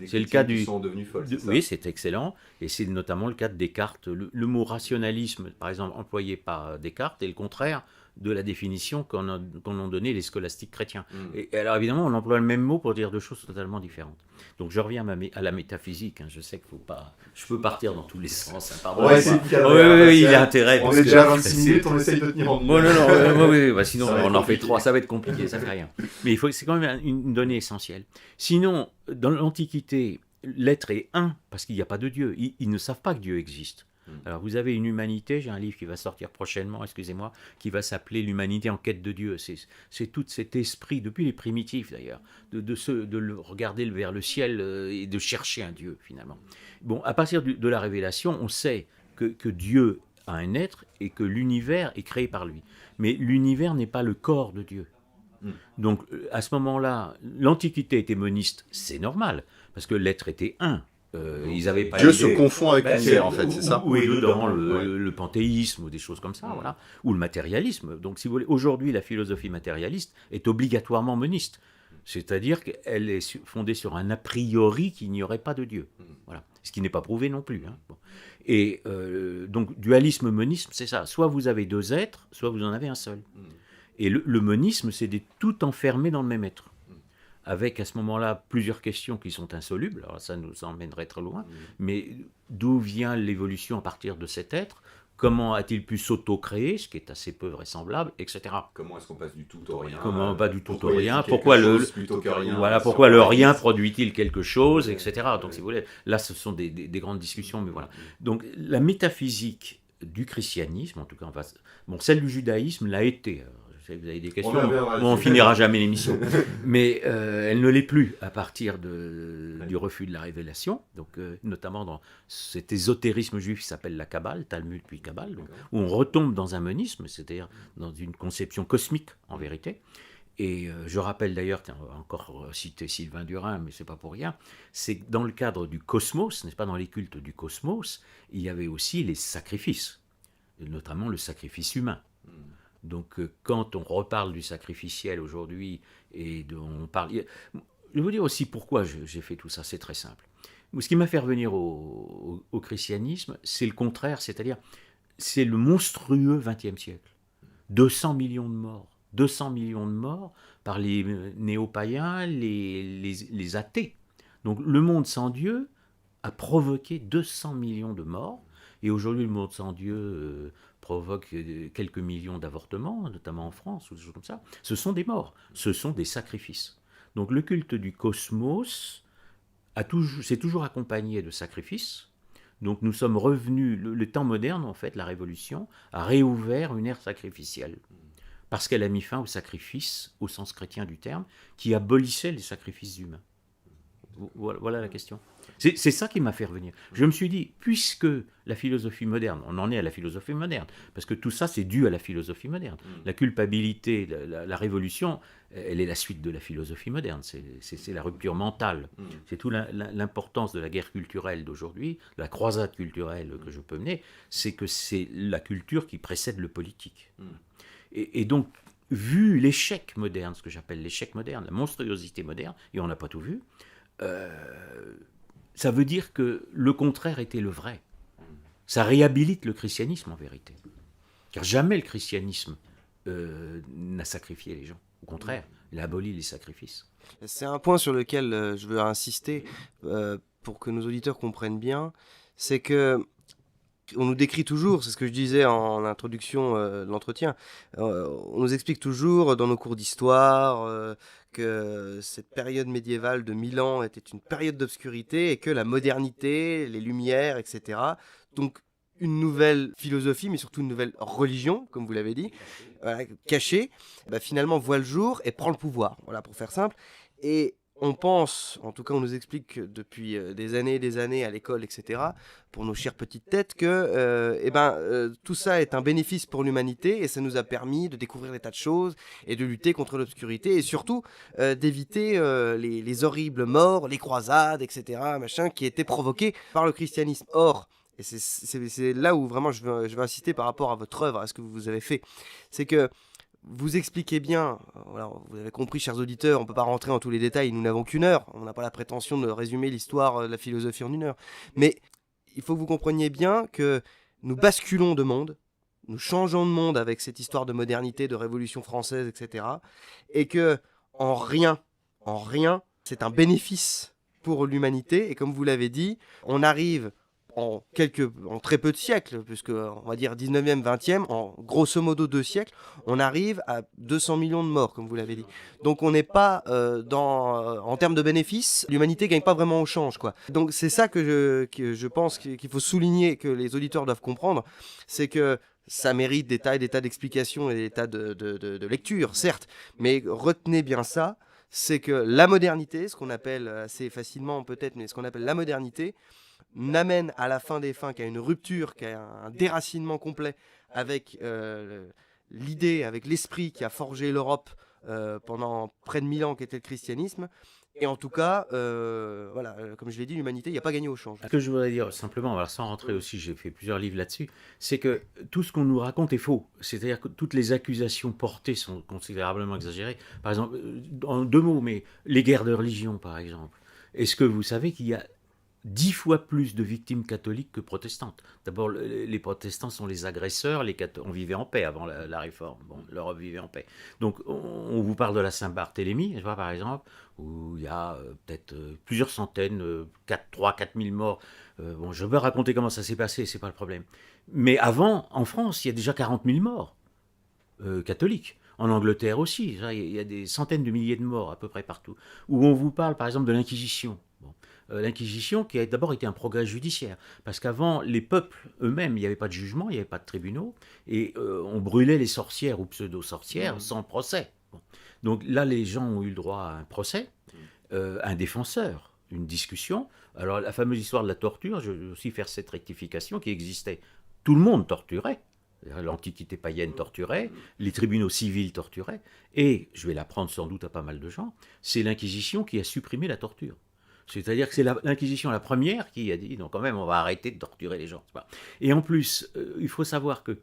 Speaker 3: C'est le cas
Speaker 2: qui sont devenus folles, c'est ça ?
Speaker 3: Oui, c'est excellent. Et c'est notamment le cas de Descartes. Le mot rationalisme, par exemple, employé par Descartes, est le contraire de la définition qu'en ont donné les scolastiques chrétiens. Et alors évidemment, on emploie le même mot pour dire deux choses totalement différentes. Donc je reviens à la métaphysique. Hein. Je sais qu'il ne faut pas... Je peux partir dans tous les sens. Hein, pardon.
Speaker 2: Ouais,
Speaker 3: oui, il y a intérêt.
Speaker 2: On est déjà à 26 minutes, on essaye de tenir en
Speaker 3: non, sinon on en fait 3, ça va être compliqué, ça fait rien. Mais c'est quand même une donnée essentielle. Sinon, dans l'Antiquité, l'être est un, parce qu'il n'y a pas de Dieu. Ils ne savent pas que Dieu existe. Alors vous avez une humanité, j'ai un livre qui va sortir prochainement, excusez-moi, qui va s'appeler L'humanité en quête de Dieu. C'est tout cet esprit, depuis les primitifs d'ailleurs, de regarder vers le ciel et de chercher un Dieu finalement. Bon, à partir de la révélation, on sait que Dieu a un être et que l'univers est créé par lui. Mais l'univers n'est pas le corps de Dieu. Donc à ce moment-là, l'Antiquité était moniste, c'est normal, parce que l'être était un. Ils avaient pas
Speaker 2: Dieu se confond avec l'univers, en fait, c'est ça ?
Speaker 3: Oui, dedans le panthéisme ou des choses comme ça, voilà, ou le matérialisme. Donc, si vous voulez, aujourd'hui, la philosophie matérialiste est obligatoirement moniste. C'est-à-dire qu'elle est fondée sur un a priori qu'il n'y aurait pas de Dieu. Voilà. Ce qui n'est pas prouvé non plus. Hein. Bon. Et donc, dualisme, monisme, c'est ça. Soit vous avez deux êtres, soit vous en avez un seul. Et le monisme, c'est tout enfermé dans le même être. Avec à ce moment-là plusieurs questions qui sont insolubles, alors ça nous emmènerait très loin, mais d'où vient l'évolution à partir de cet être ? Comment a-t-il pu s'auto-créer, ce qui est assez peu vraisemblable, etc.
Speaker 2: Comment est-ce qu'on passe du tout au rien ?
Speaker 3: Comment pas du tout au rien ? Pourquoi
Speaker 2: le
Speaker 3: le rien produit-il quelque chose, etc. Donc si vous voulez, là ce sont des grandes discussions, mais voilà. Donc la métaphysique du christianisme, en tout cas, celle du judaïsme l'a été. sais que vous avez des questions,
Speaker 2: On reviendra
Speaker 3: on
Speaker 2: dessus.
Speaker 3: finira jamais l'émission. Mais elle ne l'est plus à partir du refus de la révélation, donc, notamment dans cet ésotérisme juif qui s'appelle la Kabbale, Talmud puis Kabbale, donc, où on retombe dans un monisme, c'est-à-dire dans une conception cosmique en vérité. Et je rappelle d'ailleurs, tiens, on va encore citer Sylvain Durin, mais c'est pas pour rien, c'est que dans le cadre du cosmos, n'est-ce pas, dans les cultes du cosmos, il y avait aussi les sacrifices, notamment le sacrifice humain. Donc quand on reparle du sacrificiel aujourd'hui, on parle... Je vais vous dire aussi pourquoi j'ai fait tout ça, c'est très simple. Ce qui m'a fait revenir au christianisme, c'est le contraire, c'est-à-dire c'est le monstrueux XXe siècle. 200 millions de morts. 200 millions de morts par les néo-païens, les athées. Donc le monde sans Dieu a provoqué 200 millions de morts. Et aujourd'hui, le monde sans Dieu provoque quelques millions d'avortements, notamment en France, ou des choses comme ça. Ce sont des morts, ce sont des sacrifices. Donc le culte du cosmos s'est toujours accompagné de sacrifices. Donc nous sommes revenus, le temps moderne, en fait, la Révolution, a réouvert une ère sacrificielle. Parce qu'elle a mis fin au sacrifice, au sens chrétien du terme, qui abolissait les sacrifices humains. Voilà la question. C'est ça qui m'a fait revenir. Je me suis dit, puisque la philosophie moderne, on en est à la philosophie moderne, parce que tout ça c'est dû à la philosophie moderne. La culpabilité, la révolution, elle est la suite de la philosophie moderne, c'est la rupture mentale. C'est toute l'importance de la guerre culturelle d'aujourd'hui, de la croisade culturelle que je peux mener, c'est que c'est la culture qui précède le politique. Et donc, vu l'échec moderne, ce que j'appelle l'échec moderne, la monstruosité moderne, et on n'a pas tout vu, ça veut dire que le contraire était le vrai. Ça réhabilite le christianisme en vérité. Car jamais le christianisme n'a sacrifié les gens. Au contraire, il a aboli les sacrifices.
Speaker 1: C'est un point sur lequel je veux insister pour que nos auditeurs comprennent bien, c'est que on nous décrit toujours, c'est ce que je disais en introduction de l'entretien, on nous explique toujours dans nos cours d'histoire que cette période médiévale de 1000 ans était une période d'obscurité et que la modernité, les Lumières, etc., donc une nouvelle philosophie, mais surtout une nouvelle religion, comme vous l'avez dit, cachée, finalement voit le jour et prend le pouvoir, voilà, pour faire simple. Et on pense, en tout cas on nous explique depuis des années à l'école, etc., pour nos chères petites têtes, que tout ça est un bénéfice pour l'humanité et ça nous a permis de découvrir des tas de choses et de lutter contre l'obscurité et surtout d'éviter les horribles morts, les croisades, etc., machin, qui étaient provoqués par le christianisme. Or, et c'est là où vraiment je veux insister par rapport à votre œuvre, à ce que vous avez fait, c'est que vous expliquez bien, voilà, vous avez compris, chers auditeurs, on ne peut pas rentrer en tous les détails, nous n'avons qu'une heure, on n'a pas la prétention de résumer l'histoire de la philosophie en une heure. Mais il faut que vous compreniez bien que nous basculons de monde, nous changeons de monde avec cette histoire de modernité, de révolution française, etc. Et que en rien, c'est un bénéfice pour l'humanité. Et comme vous l'avez dit, on arrive en très peu de siècles, puisque on va dire 19e, 20e, en grosso modo 2 siècles, on arrive à 200 millions de morts, comme vous l'avez dit. Donc on n'est pas en termes de bénéfices, l'humanité gagne pas vraiment au change, quoi. Donc c'est ça que je pense qu'il faut souligner, que les auditeurs doivent comprendre, c'est que ça mérite des tas d'explications et des tas de lectures, certes, mais retenez bien ça, c'est que la modernité, ce qu'on appelle assez facilement peut-être, mais ce qu'on appelle la modernité, n'amène à la fin des fins qu'à une rupture, qu'à un déracinement complet avec l'idée, avec l'esprit qui a forgé l'Europe pendant près de 1000 ans, qui était le christianisme. Et en tout cas, voilà, comme je l'ai dit, l'humanité n'y a pas gagné au change.
Speaker 3: Ce que je voudrais dire simplement, alors sans rentrer aussi, j'ai fait plusieurs livres là-dessus, c'est que tout ce qu'on nous raconte est faux. C'est-à-dire que toutes les accusations portées sont considérablement exagérées. Par exemple, en 2 mots, mais les guerres de religion, par exemple. Est-ce que vous savez qu'il y a 10 fois plus de victimes catholiques que protestantes? D'abord, les protestants sont les agresseurs, on vivait en paix avant la réforme, l'Europe vivait en paix. Donc on vous parle de la Saint-Barthélemy, je vois, par exemple, où il y a peut-être plusieurs centaines, 3-4 000 morts. Je peux raconter comment ça s'est passé, c'est pas le problème. Mais avant, en France, il y a déjà 40 000 morts catholiques. En Angleterre aussi, il y a des centaines de milliers de morts à peu près partout. Où on vous parle par exemple de l'Inquisition. l'Inquisition qui a d'abord été un progrès judiciaire. Parce qu'avant, les peuples eux-mêmes, il n'y avait pas de jugement, il n'y avait pas de tribunaux, et on brûlait les sorcières ou pseudo-sorcières sans procès. Bon. Donc là, les gens ont eu le droit à un procès, un défenseur, une discussion. Alors la fameuse histoire de la torture, je vais aussi faire cette rectification qui existait. Tout le monde torturait. L'Antiquité païenne torturait, les tribunaux civils torturaient, et, je vais l'apprendre sans doute à pas mal de gens, c'est l'Inquisition qui a supprimé la torture. C'est-à-dire que c'est l'Inquisition la première qui a dit, non quand même, on va arrêter de torturer les gens. Et en plus, il faut savoir que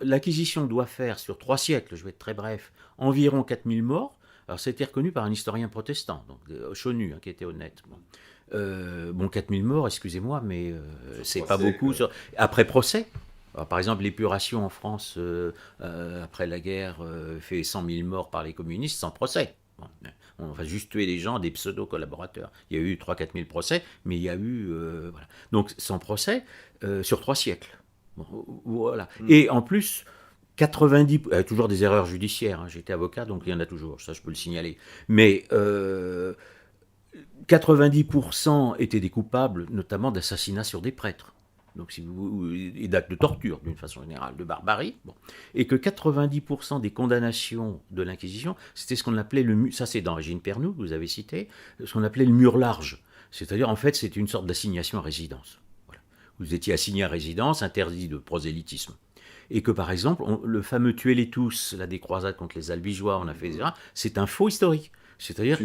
Speaker 3: l'Inquisition doit faire, sur 3 siècles, je vais être très bref, environ 4000 morts. Alors c'était reconnu par un historien protestant, donc Chonu, qui était honnête. 4000 morts, excusez-moi, mais c'est pas beaucoup. Après procès. Alors, par exemple, l'épuration en France, après la guerre, fait 100 000 morts par les communistes sans procès. On va juste tuer les gens, des pseudo-collaborateurs. Il y a eu 3-4 000 procès, mais il y a eu... voilà. Donc, sans procès, sur 3 siècles. Voilà. Et en plus, 90... toujours des erreurs judiciaires. J'étais avocat, donc il y en a toujours. Ça, je peux le signaler. Mais... 90% étaient des coupables, notamment d'assassinats sur des prêtres. Donc, et d'actes de torture, d'une façon générale, de barbarie. Bon. Et que 90% des condamnations de l'Inquisition, c'était ce qu'on appelait ça c'est dans Régine Pernoud, que vous avez cité, ce qu'on appelait le mur large. C'est-à-dire, en fait, c'était une sorte d'assignation à résidence. Voilà. Vous étiez assigné à résidence, interdit de prosélytisme. Et que, par exemple, le fameux tuez-les tous, des croisades contre les Albigeois, on a fait ça, c'est un faux historique. C'est-à-dire,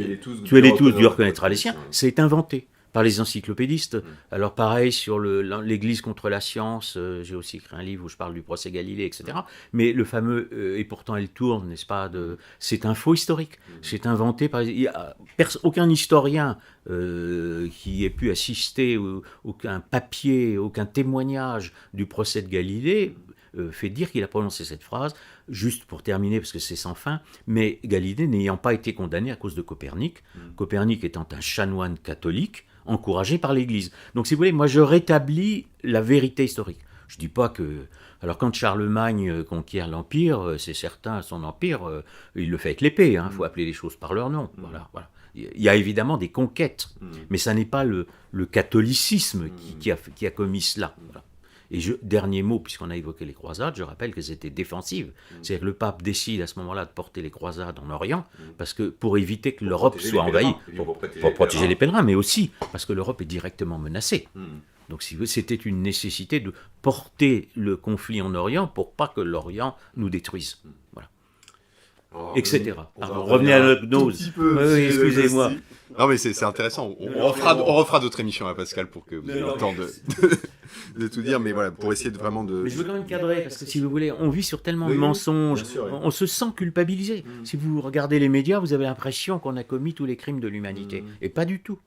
Speaker 3: tuez-les tous, Dieu reconnaîtra les siens, c'est inventé par les encyclopédistes. Alors pareil sur l'Église contre la science, j'ai aussi écrit un livre où je parle du procès Galilée, etc. Mais le fameux et pourtant elle tourne, n'est-ce pas, c'est un faux historique. C'est inventé par... Il n'y a aucun historien qui ait pu assister, aucun papier, aucun témoignage du procès de Galilée fait dire qu'il a prononcé cette phrase, juste pour terminer, parce que c'est sans fin, mais Galilée n'ayant pas été condamné à cause de Copernic, Copernic étant un chanoine catholique, encouragé par l'Église. Donc, si vous voulez, moi, je rétablis la vérité historique. Je ne dis pas que... Alors, quand Charlemagne conquiert l'Empire, c'est certain, son empire, il le fait avec l'épée. Il faut appeler les choses par leur nom. Voilà. Il y a évidemment des conquêtes, mais ça n'est pas le catholicisme qui a commis cela. Voilà. Et dernier mot, puisqu'on a évoqué les croisades, je rappelle qu'elles étaient défensives. C'est-à-dire que le pape décide à ce moment-là de porter les croisades en Orient, parce que pour éviter que l'Europe soit envahie, pour protéger les pèlerins, mais aussi parce que l'Europe est directement menacée. Donc c'était une nécessité de porter le conflit en Orient pour pas que l'Orient nous détruise. Voilà. Etc. Revenez à notre gnose. Oui, excusez-moi.
Speaker 2: Non, mais c'est intéressant. On refera d'autres émissions à Pascal pour que vous ayez le temps de tout dire, mais voilà, pour essayer de vraiment de...
Speaker 3: Mais je veux quand même cadrer, parce que si vous voulez, on vit sur tellement de mensonges, on se sent culpabilisé. Si vous regardez les médias, vous avez l'impression qu'on a commis tous les crimes de l'humanité. Et pas du tout.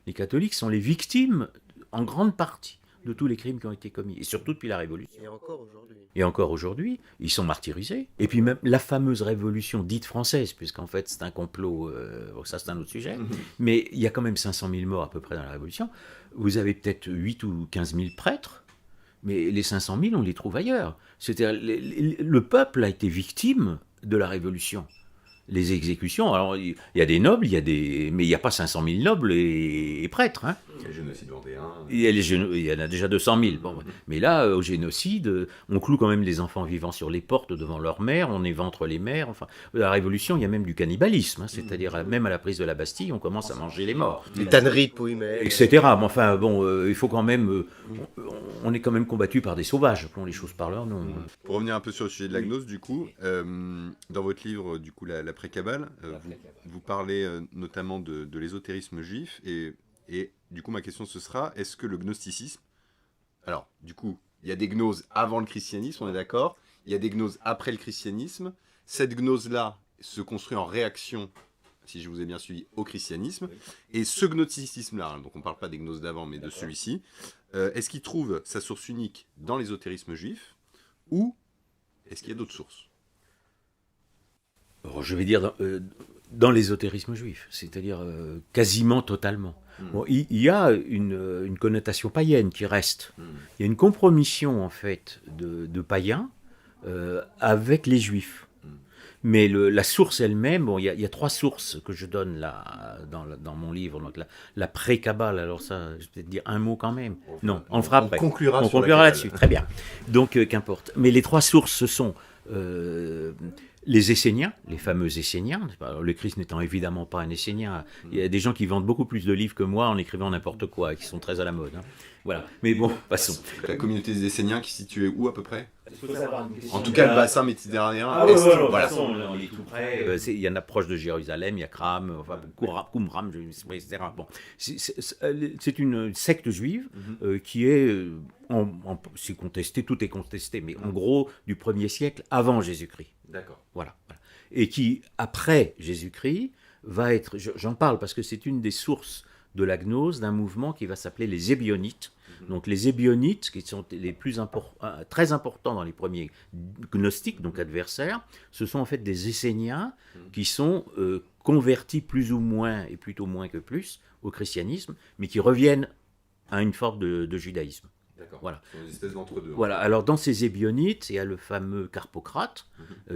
Speaker 3: Les catholiques sont les victimes, en grande partie, de tous les crimes qui ont été commis, et surtout depuis la Révolution. Et encore aujourd'hui, ils sont martyrisés. Et puis même la fameuse révolution dite française, puisqu'en fait c'est un complot, ça c'est un autre sujet, mais il y a quand même 500 000 morts à peu près dans la Révolution. Vous avez peut-être 8 ou 15 000 prêtres, mais les 500 000, on les trouve ailleurs. C'est-à-dire, le peuple a été victime de la Révolution. Les exécutions, alors il y a des nobles, mais il n'y a pas 500 000 nobles et prêtres.
Speaker 2: Il y a le génocide vendéen.
Speaker 3: Il y en a déjà 200 000. Bon, mais là, au génocide, on cloue quand même les enfants vivants sur les portes devant leur mère, on éventre les mères. Enfin, la Révolution, il y a même du cannibalisme, c'est-à-dire même à la prise de la Bastille, on commence à manger les morts.
Speaker 1: Les tanneries de Pouimet.
Speaker 3: Etc. Mais enfin, bon, il faut quand même... on est quand même combattu par des sauvages, appelons les choses par leur nom.
Speaker 2: Pour revenir un peu sur le sujet de la gnose, du coup, dans votre livre, du coup, la pré-cabale, vous parlez notamment de l'ésotérisme juif, et du coup, ma question ce sera, est-ce que le gnosticisme... Alors, du coup, il y a des gnoses avant le christianisme, on est d'accord. Il y a des gnoses après le christianisme. Cette gnose-là se construit en réaction, si je vous ai bien suivi, au christianisme. Et ce gnosticisme-là, donc on ne parle pas des gnoses d'avant, mais de celui-ci, est-ce qu'il trouve sa source unique dans l'ésotérisme juif, ou est-ce qu'il y a d'autres sources ?
Speaker 3: Alors, je vais dire dans l'ésotérisme juif, c'est-à-dire quasiment totalement. Bon, il y a une connotation païenne qui reste. Il y a une compromission, en fait, de païens avec les juifs. Mais la source elle-même, bon, il y a 3 sources que je donne là, dans mon livre. Donc la pré-Kabbale, alors ça, je vais peut-être dire un mot quand même. Non, on le fera après.
Speaker 2: Conclura
Speaker 3: On
Speaker 2: sur la
Speaker 3: conclura
Speaker 2: Kabbale.
Speaker 3: là-dessus, très bien. Donc, qu'importe. Mais les 3 sources, ce sont les Esséniens, les fameux Esséniens. Alors, le Christ n'étant évidemment pas un Essénien. Il y a des gens qui vendent beaucoup plus de livres que moi en écrivant n'importe quoi, et qui sont très à la mode. Hein. Voilà. Mais bon, passons.
Speaker 2: La communauté des Esséniens qui se situait où à peu près? En tout cas, le bassin méditerranéen.
Speaker 3: Ah
Speaker 2: est,
Speaker 3: ouais, voilà,
Speaker 2: voilà.
Speaker 3: de toute façon, on est tout près. Il y en a proche de Jérusalem, il y a Kram, enfin, Qumran, etc. Bon, c'est une secte juive qui est, c'est contesté, tout est contesté, mais en gros, du 1er siècle avant Jésus-Christ.
Speaker 2: D'accord.
Speaker 3: Voilà. Et qui, après Jésus-Christ, va être, j'en parle parce que c'est une des sources de la gnose d'un mouvement qui va s'appeler les Ébionites. Donc les Ébionites, qui sont les très importants dans les premiers gnostiques, donc adversaires, ce sont en fait des Esséniens qui sont convertis plus ou moins, et plutôt moins que plus, au christianisme, mais qui reviennent à une forme de judaïsme.
Speaker 2: D'accord.
Speaker 3: Voilà.
Speaker 2: Ce sont des espèces d'entre-deux.
Speaker 3: Voilà. Alors dans ces Ébionites, il y a le fameux Carpocrate,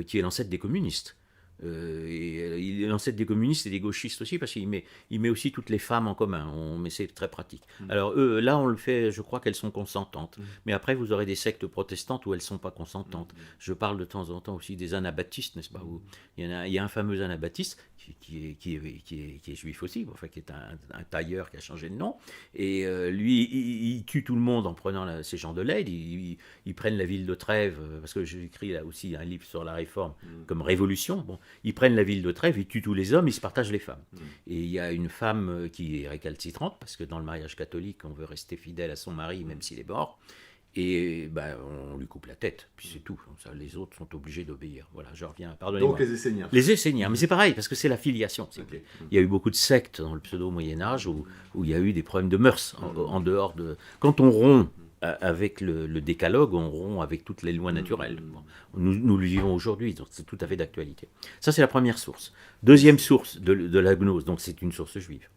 Speaker 3: qui est l'ancêtre des communistes. Il est l'ancêtre des communistes et des gauchistes aussi, parce qu'il met aussi toutes les femmes en commun, mais c'est très pratique. Alors eux, là on le fait, je crois qu'elles sont consentantes, mais après vous aurez des sectes protestantes où elles ne sont pas consentantes. Je parle de temps en temps aussi des anabaptistes, n'est-ce pas, où il y a un fameux anabaptiste qui est juif aussi, enfin qui est un tailleur qui a changé de nom, et lui il tue tout le monde en prenant ces gens de l'aide, ils prennent la ville de Trèves, parce que j'ai écrit là aussi un livre sur la réforme comme révolution, bon, ils prennent la ville de Trèves, ils tuent tous les hommes, ils se partagent les femmes. Et il y a une femme qui est récalcitrante, parce que dans le mariage catholique, on veut rester fidèle à son mari, même s'il est mort. Et ben, on lui coupe la tête, puis c'est tout. Ça, les autres sont obligés d'obéir. Voilà, je reviens, pardonnez-moi.
Speaker 2: Donc les Esséniens.
Speaker 3: Les Esséniens, mais c'est pareil, parce que c'est la filiation.
Speaker 2: Okay.
Speaker 3: Il y a eu beaucoup de sectes dans le pseudo-Moyen-Âge où il y a eu des problèmes de mœurs, en dehors de... Quand on rompt avec le décalogue, on rompt avec toutes les lois naturelles. Bon, nous le vivons aujourd'hui, donc c'est tout à fait d'actualité. Ça, c'est la première source. Deuxième source de la gnose, donc c'est une source juive.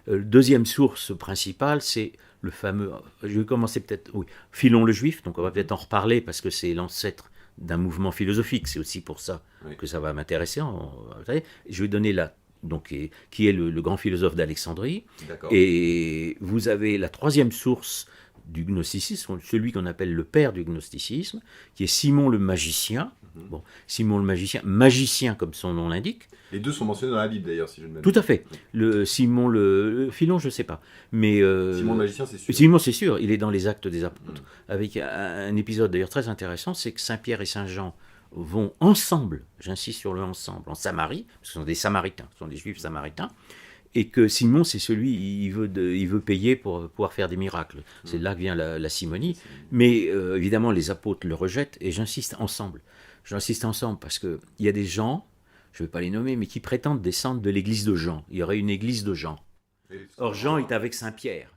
Speaker 3: Deuxième source principale, c'est le fameux... Je vais commencer peut-être... Oui, Philon le Juif, donc on va peut-être en reparler, parce que c'est l'ancêtre d'un mouvement philosophique, c'est aussi pour ça que ça va m'intéresser. Je vais donner donc, qui est le grand philosophe d'Alexandrie.
Speaker 2: D'accord.
Speaker 3: Et vous avez la troisième source du gnosticisme, celui qu'on appelle le père du gnosticisme, qui est Simon le magicien. Bon, Simon le magicien comme son nom l'indique.
Speaker 2: Les deux sont mentionnés dans la Bible d'ailleurs, si je ne m'abuse.
Speaker 3: Tout à fait. Simon le Philon, je ne sais pas. Mais,
Speaker 2: Simon le magicien, c'est sûr.
Speaker 3: Simon, c'est sûr, il est dans les Actes des Apôtres. Avec un épisode d'ailleurs très intéressant, c'est que Saint-Pierre et Saint-Jean vont ensemble, j'insiste sur le ensemble, en Samarie, parce que ce sont des Samaritains, ce sont des Juifs samaritains, et que Simon, c'est celui, il veut payer pour pouvoir faire des miracles. C'est là que vient la simonie. Mais évidemment, les apôtres le rejettent, et j'insiste ensemble. J'insiste ensemble parce qu'il y a des gens, je ne vais pas les nommer, mais qui prétendent descendre de l'église de Jean. Il y aurait une église de Jean. Or, Jean est avec Saint-Pierre.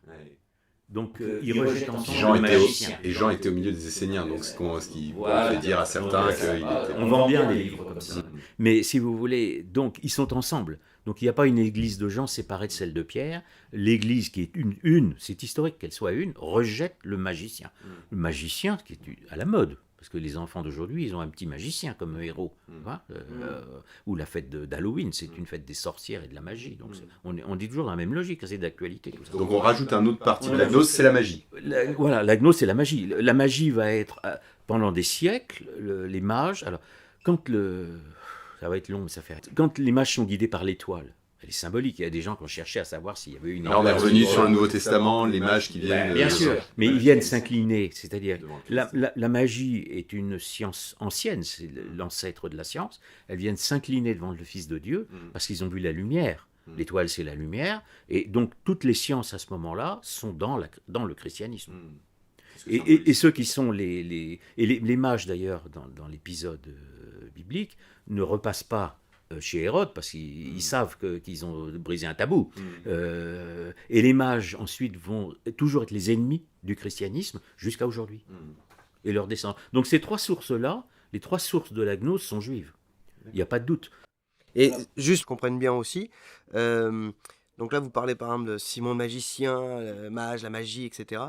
Speaker 3: Donc, ils rejettent ensemble le magicien.
Speaker 2: Et Jean était au milieu des Esséniens, donc ce qui fait dire à certains qu'il était...
Speaker 3: On vend bien des livres comme ça. Mais si vous voulez, donc, ils sont ensemble. Donc il n'y a pas une église de Jean séparée de celle de Pierre. L'église qui est une, c'est historique qu'elle soit une, rejette le magicien. Le magicien qui est à la mode, parce que les enfants d'aujourd'hui, ils ont un petit magicien comme héros. Ou la fête d'Halloween, c'est une fête des sorcières et de la magie. Donc on dit toujours dans la même logique, c'est d'actualité. Tout ça.
Speaker 2: Donc on rajoute un autre parti de la gnose, c'est la magie.
Speaker 3: Voilà, la gnose, c'est la magie. La magie va être, pendant des siècles, les mages... Alors, ça va être long, mais ça fait... Quand les mages sont guidés par l'étoile, elle est symbolique. Il y a des gens qui ont cherché à savoir s'il y avait une...
Speaker 2: Là, on est revenu sur le Nouveau Testament, les mages qui viennent...
Speaker 3: Bien sûr, mais ils viennent s'incliner. C'est-à-dire, la magie est une science ancienne, c'est l'ancêtre de la science. Elles viennent s'incliner devant le Fils de Dieu parce qu'ils ont vu la lumière. L'étoile, c'est la lumière. Et donc, toutes les sciences, à ce moment-là, sont dans le christianisme. Et ceux qui sont les mages, d'ailleurs, dans l'épisode biblique, ne repassent pas chez Hérode, parce qu'ils savent qu'ils ont brisé un tabou. Et les mages, ensuite, vont toujours être les ennemis du christianisme jusqu'à aujourd'hui. Et leurs descendants. Donc ces trois sources-là, les trois sources de la gnose sont juives. Il n'y a pas de doute.
Speaker 1: Et juste qu'on comprenne bien aussi, donc là vous parlez par exemple de Simon le magicien, le mage, la magie, etc.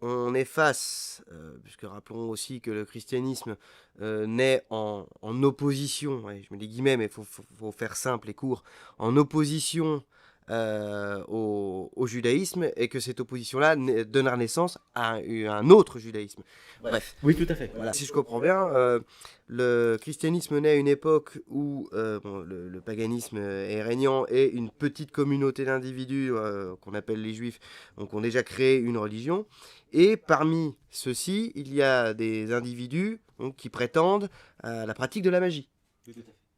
Speaker 1: on est face, puisque rappelons aussi que le christianisme naît en opposition, ouais, je mets des guillemets, mais il faut faire simple et court, en opposition au judaïsme, et que cette opposition-là donnera naissance à un autre judaïsme. Bref.
Speaker 3: Oui, tout à fait.
Speaker 1: Voilà, si je comprends bien, le christianisme naît à une époque où le paganisme est régnant et une petite communauté d'individus qu'on appelle les juifs donc, ont déjà créé une religion. Et parmi ceux-ci, il y a des individus donc, qui prétendent à la pratique de la magie.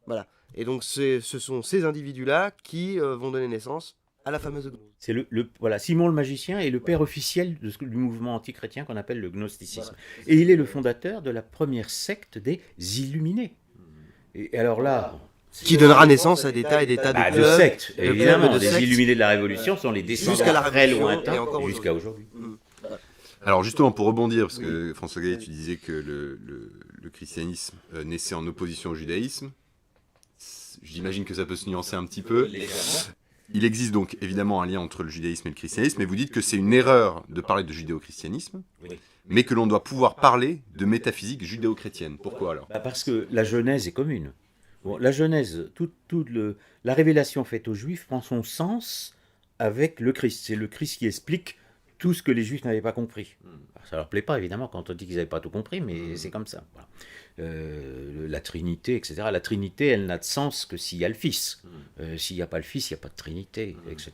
Speaker 1: Voilà. Et donc ce sont ces individus-là qui vont donner naissance à la fameuse gnose.
Speaker 3: C'est voilà, Simon le magicien est le père officiel du mouvement antichrétien qu'on appelle le gnosticisme. Voilà. Et il est le fondateur de la première secte des Illuminés. Et alors là...
Speaker 1: Qui donnera naissance à des tas et des tas de clubs.
Speaker 3: De sectes, évidemment. Les Illuminés de la Révolution sont les descendants très lointains jusqu'à aujourd'hui.
Speaker 2: Alors justement, pour rebondir, parce que François Gaillet, tu disais que le christianisme naissait en opposition au judaïsme. J'imagine que ça peut se nuancer un petit peu. Il existe donc évidemment un lien entre le judaïsme et le christianisme, mais vous dites que c'est une erreur de parler de judéo-christianisme, mais que l'on doit pouvoir parler de métaphysique judéo-chrétienne. Pourquoi alors ?
Speaker 3: Parce que la Genèse est commune. Bon, la Genèse, la révélation faite aux Juifs prend son sens avec le Christ. C'est le Christ qui explique tout ce que les Juifs n'avaient pas compris. Alors, ça leur plaît pas, évidemment, quand on dit qu'ils n'avaient pas tout compris, mais c'est comme ça. Voilà. La Trinité, etc. La Trinité, elle n'a de sens que s'il y a le Fils. S'il n'y a pas le Fils, il n'y a pas de Trinité, etc.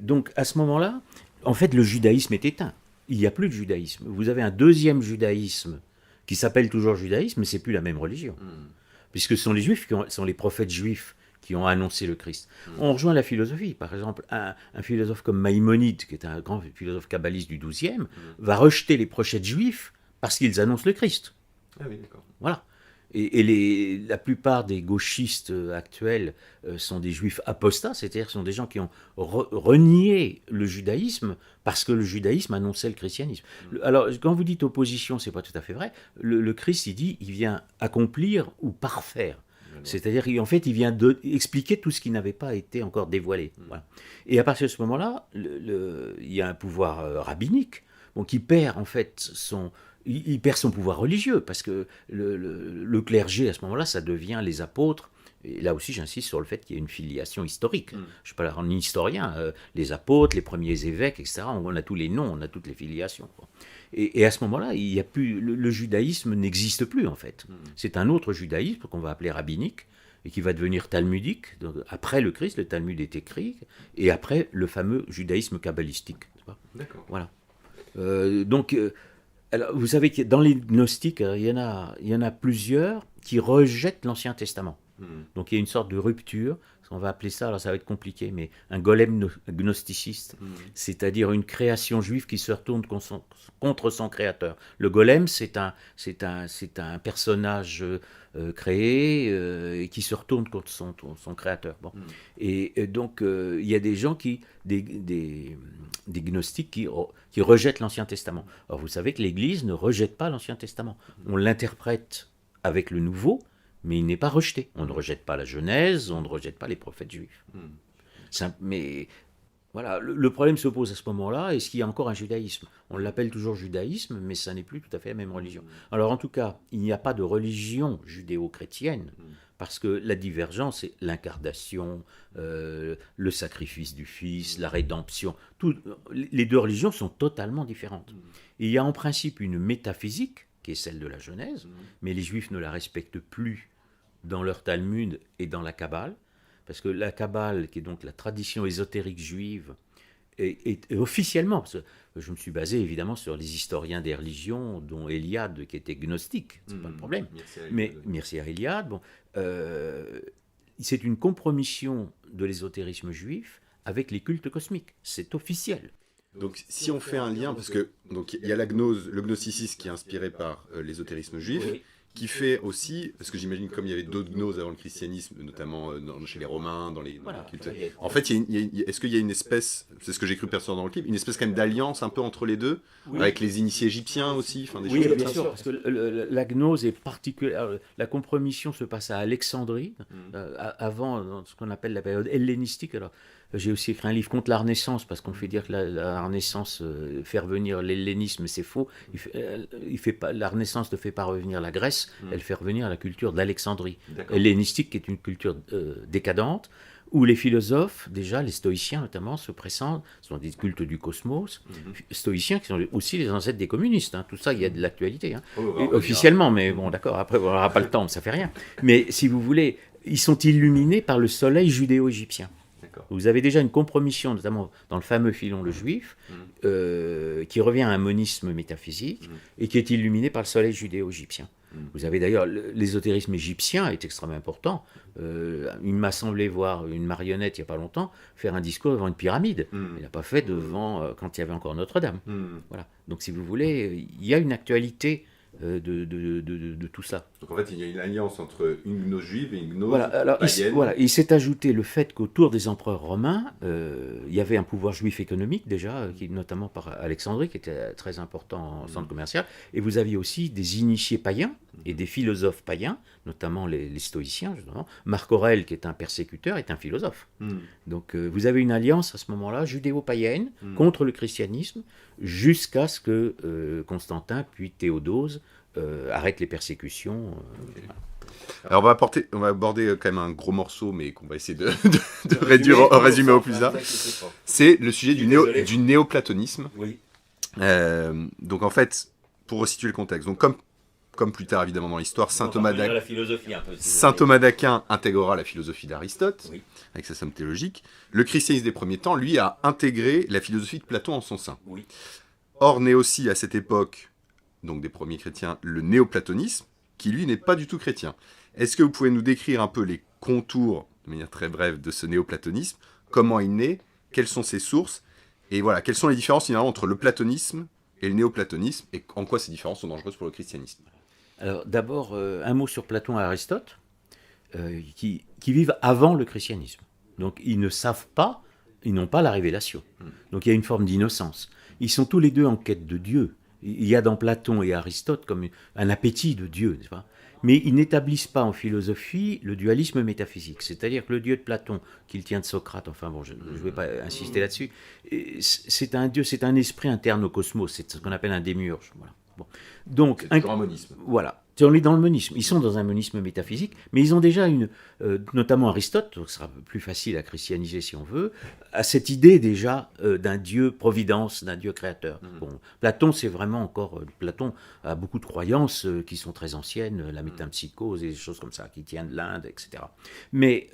Speaker 3: Donc, à ce moment-là, en fait, le judaïsme est éteint. Il n'y a plus de judaïsme. Vous avez un deuxième judaïsme qui s'appelle toujours judaïsme, mais c'est plus la même religion. Puisque ce sont les Juifs, sont les prophètes juifs qui ont annoncé le Christ. On rejoint la philosophie. Par exemple, un philosophe comme Maïmonide, qui est un grand philosophe kabbaliste du XIIe, va rejeter les prophètes juifs parce qu'ils annoncent le Christ.
Speaker 2: Ah oui, d'accord.
Speaker 3: Voilà. Et la plupart des gauchistes actuels sont des juifs apostats, c'est-à-dire sont des gens qui ont renié le judaïsme parce que le judaïsme annonçait le christianisme. Alors, quand vous dites opposition, c'est pas tout à fait vrai. Le Christ, il vient accomplir ou parfaire. C'est-à-dire qu'en fait, il vient expliquer tout ce qui n'avait pas été encore dévoilé. Voilà. Et à partir de ce moment-là, il y a un pouvoir rabbinique qui perd en fait il perd son pouvoir religieux, parce que le clergé, à ce moment-là, ça devient les apôtres. Et là aussi, j'insiste sur le fait qu'il y a une filiation historique. Je ne suis pas un historien. Les apôtres, les premiers évêques, etc., on a tous les noms, on a toutes les filiations. Et à ce moment-là, il y a plus, le judaïsme n'existe plus, en fait. C'est un autre judaïsme qu'on va appeler rabbinique, et qui va devenir talmudique. Donc, après le Christ, le Talmud est écrit, et après le fameux judaïsme kabbalistique.
Speaker 2: D'accord.
Speaker 3: Voilà. Alors, vous savez que dans les gnostiques, il y en a plusieurs qui rejettent l'Ancien Testament. Donc il y a une sorte de rupture, on va appeler ça, alors ça va être compliqué, mais un golem gnosticiste, c'est-à-dire une création juive qui se retourne contre son créateur. Le golem, c'est un personnage créé et qui se retourne contre son créateur. Bon. Et donc il y a des gens des gnostiques qui rejettent l'Ancien Testament. Alors vous savez que l'Église ne rejette pas l'Ancien Testament. On l'interprète avec le Nouveau, mais il n'est pas rejeté. On ne rejette pas la Genèse, on ne rejette pas les prophètes juifs. Mais voilà, le problème se pose à ce moment-là, est-ce qu'il y a encore un judaïsme ? On l'appelle toujours judaïsme, mais ça n'est plus tout à fait la même religion. Alors en tout cas, il n'y a pas de religion judéo-chrétienne, parce que la divergence, c'est l'incarnation, le sacrifice du Fils, la rédemption. Les deux religions sont totalement différentes. Il y a en principe une métaphysique, qui est celle de la Genèse, mais les Juifs ne la respectent plus dans leur Talmud et dans la Kabbale, parce que la Kabbale, qui est donc la tradition ésotérique juive, est officiellement, parce que je me suis basé évidemment sur les historiens des religions, dont Eliade, qui était gnostique, c'est pas le problème, mais Mircea Eliade, c'est une compromission de l'ésotérisme juif avec les cultes cosmiques, c'est officiel.
Speaker 2: Donc, si on fait un lien, parce que donc il y a le gnosticisme qui est inspiré par l'ésotérisme juif, qui fait aussi, parce que j'imagine comme il y avait d'autres gnoses avant le christianisme, notamment chez les Romains, dans les cultes. En fait, est-ce qu'il y a une espèce, c'est ce que j'ai cru percevoir dans le clip, une espèce quand même d'alliance un peu entre les deux, avec les initiés égyptiens aussi, des choses comme
Speaker 3: bien
Speaker 2: ça.
Speaker 3: sûr, parce que la gnose est particulière. La compromission se passe à Alexandrie, avant dans ce qu'on appelle la période hellénistique. Alors, J'ai aussi écrit un livre contre la Renaissance, parce qu'on fait dire que la Renaissance fait revenir l'hellénisme, c'est faux. La Renaissance ne fait pas revenir la Grèce, elle fait revenir la culture d'Alexandrie, hellénistique, qui est une culture décadente, où les philosophes, déjà les stoïciens notamment, se présentent, ce sont des cultes du cosmos, stoïciens qui sont aussi les ancêtres des communistes, tout ça, il y a de l'actualité, officiellement, mais bon d'accord, après on n'aura pas le temps, ça fait rien. Mais si vous voulez, ils sont illuminés par le soleil judéo-égyptien. Vous avez déjà une compromission, notamment dans le fameux filon le juif, qui revient à un monisme métaphysique et qui est illuminé par le soleil judéo-égyptien. Vous avez d'ailleurs, l'ésotérisme égyptien est extrêmement important. Il m'a semblé voir une marionnette il n'y a pas longtemps faire un discours devant une pyramide. Il n'a pas fait devant, quand il y avait encore Notre-Dame. Voilà. Donc si vous voulez, il y a une actualité de tout ça.
Speaker 2: Donc en fait, il y a une alliance entre une gnose juive et une gnose païenne.
Speaker 3: Il s'est ajouté le fait qu'autour des empereurs romains, il y avait un pouvoir juif économique déjà, notamment par Alexandrie, qui était très important en centre commercial, et vous aviez aussi des initiés païens et des philosophes païens, notamment les stoïciens, justement. Marc Aurèle, qui est un persécuteur, est un philosophe. Donc vous avez une alliance à ce moment-là, judéo-païenne, contre le christianisme, jusqu'à ce que Constantin, puis Théodose, arrêtent les persécutions.
Speaker 2: Alors on va aborder quand même un gros morceau, mais qu'on va essayer de réduire au résumé au plus tard. C'est le sujet du néoplatonisme.
Speaker 3: Oui.
Speaker 2: Donc en fait, pour resituer le contexte, donc comme plus tard évidemment dans l'histoire, saint Thomas d'Aquin intégrera la philosophie d'Aristote, avec sa somme théologique. Le christianisme des premiers temps, lui, a intégré la philosophie de Platon en son sein. Or, naît aussi à cette époque, donc des premiers chrétiens, le néoplatonisme, qui lui n'est pas du tout chrétien. Est-ce que vous pouvez nous décrire un peu les contours, de manière très brève, de ce néoplatonisme, comment il naît, quelles sont ses sources, et voilà, quelles sont les différences finalement entre le platonisme et le néoplatonisme, et en quoi ces différences sont dangereuses pour le christianisme?
Speaker 3: Alors d'abord, un mot sur Platon et Aristote, qui vivent avant le christianisme. Donc ils ne savent pas, ils n'ont pas la révélation. Donc il y a une forme d'innocence. Ils sont tous les deux en quête de Dieu. Il y a dans Platon et Aristote comme un appétit de Dieu, n'est-ce pas? Mais ils n'établissent pas en philosophie le dualisme métaphysique. C'est-à-dire que le Dieu de Platon, qu'il tient de Socrate, enfin bon, je ne vais pas insister là-dessus, c'est un Dieu, c'est un esprit interne au cosmos, c'est ce qu'on appelle un démiurge. Voilà. Bon. Donc,
Speaker 2: c'est toujours un monisme.
Speaker 3: Voilà. On est dans le monisme. Ils sont dans un monisme métaphysique, mais ils ont déjà notamment Aristote, donc ce sera plus facile à christianiser si on veut, a cette idée déjà d'un Dieu providence, d'un Dieu créateur. Bon, Platon, c'est vraiment encore... Platon a beaucoup de croyances qui sont très anciennes, la métempsychose et des choses comme ça, qui tiennent de l'Inde, etc. Mais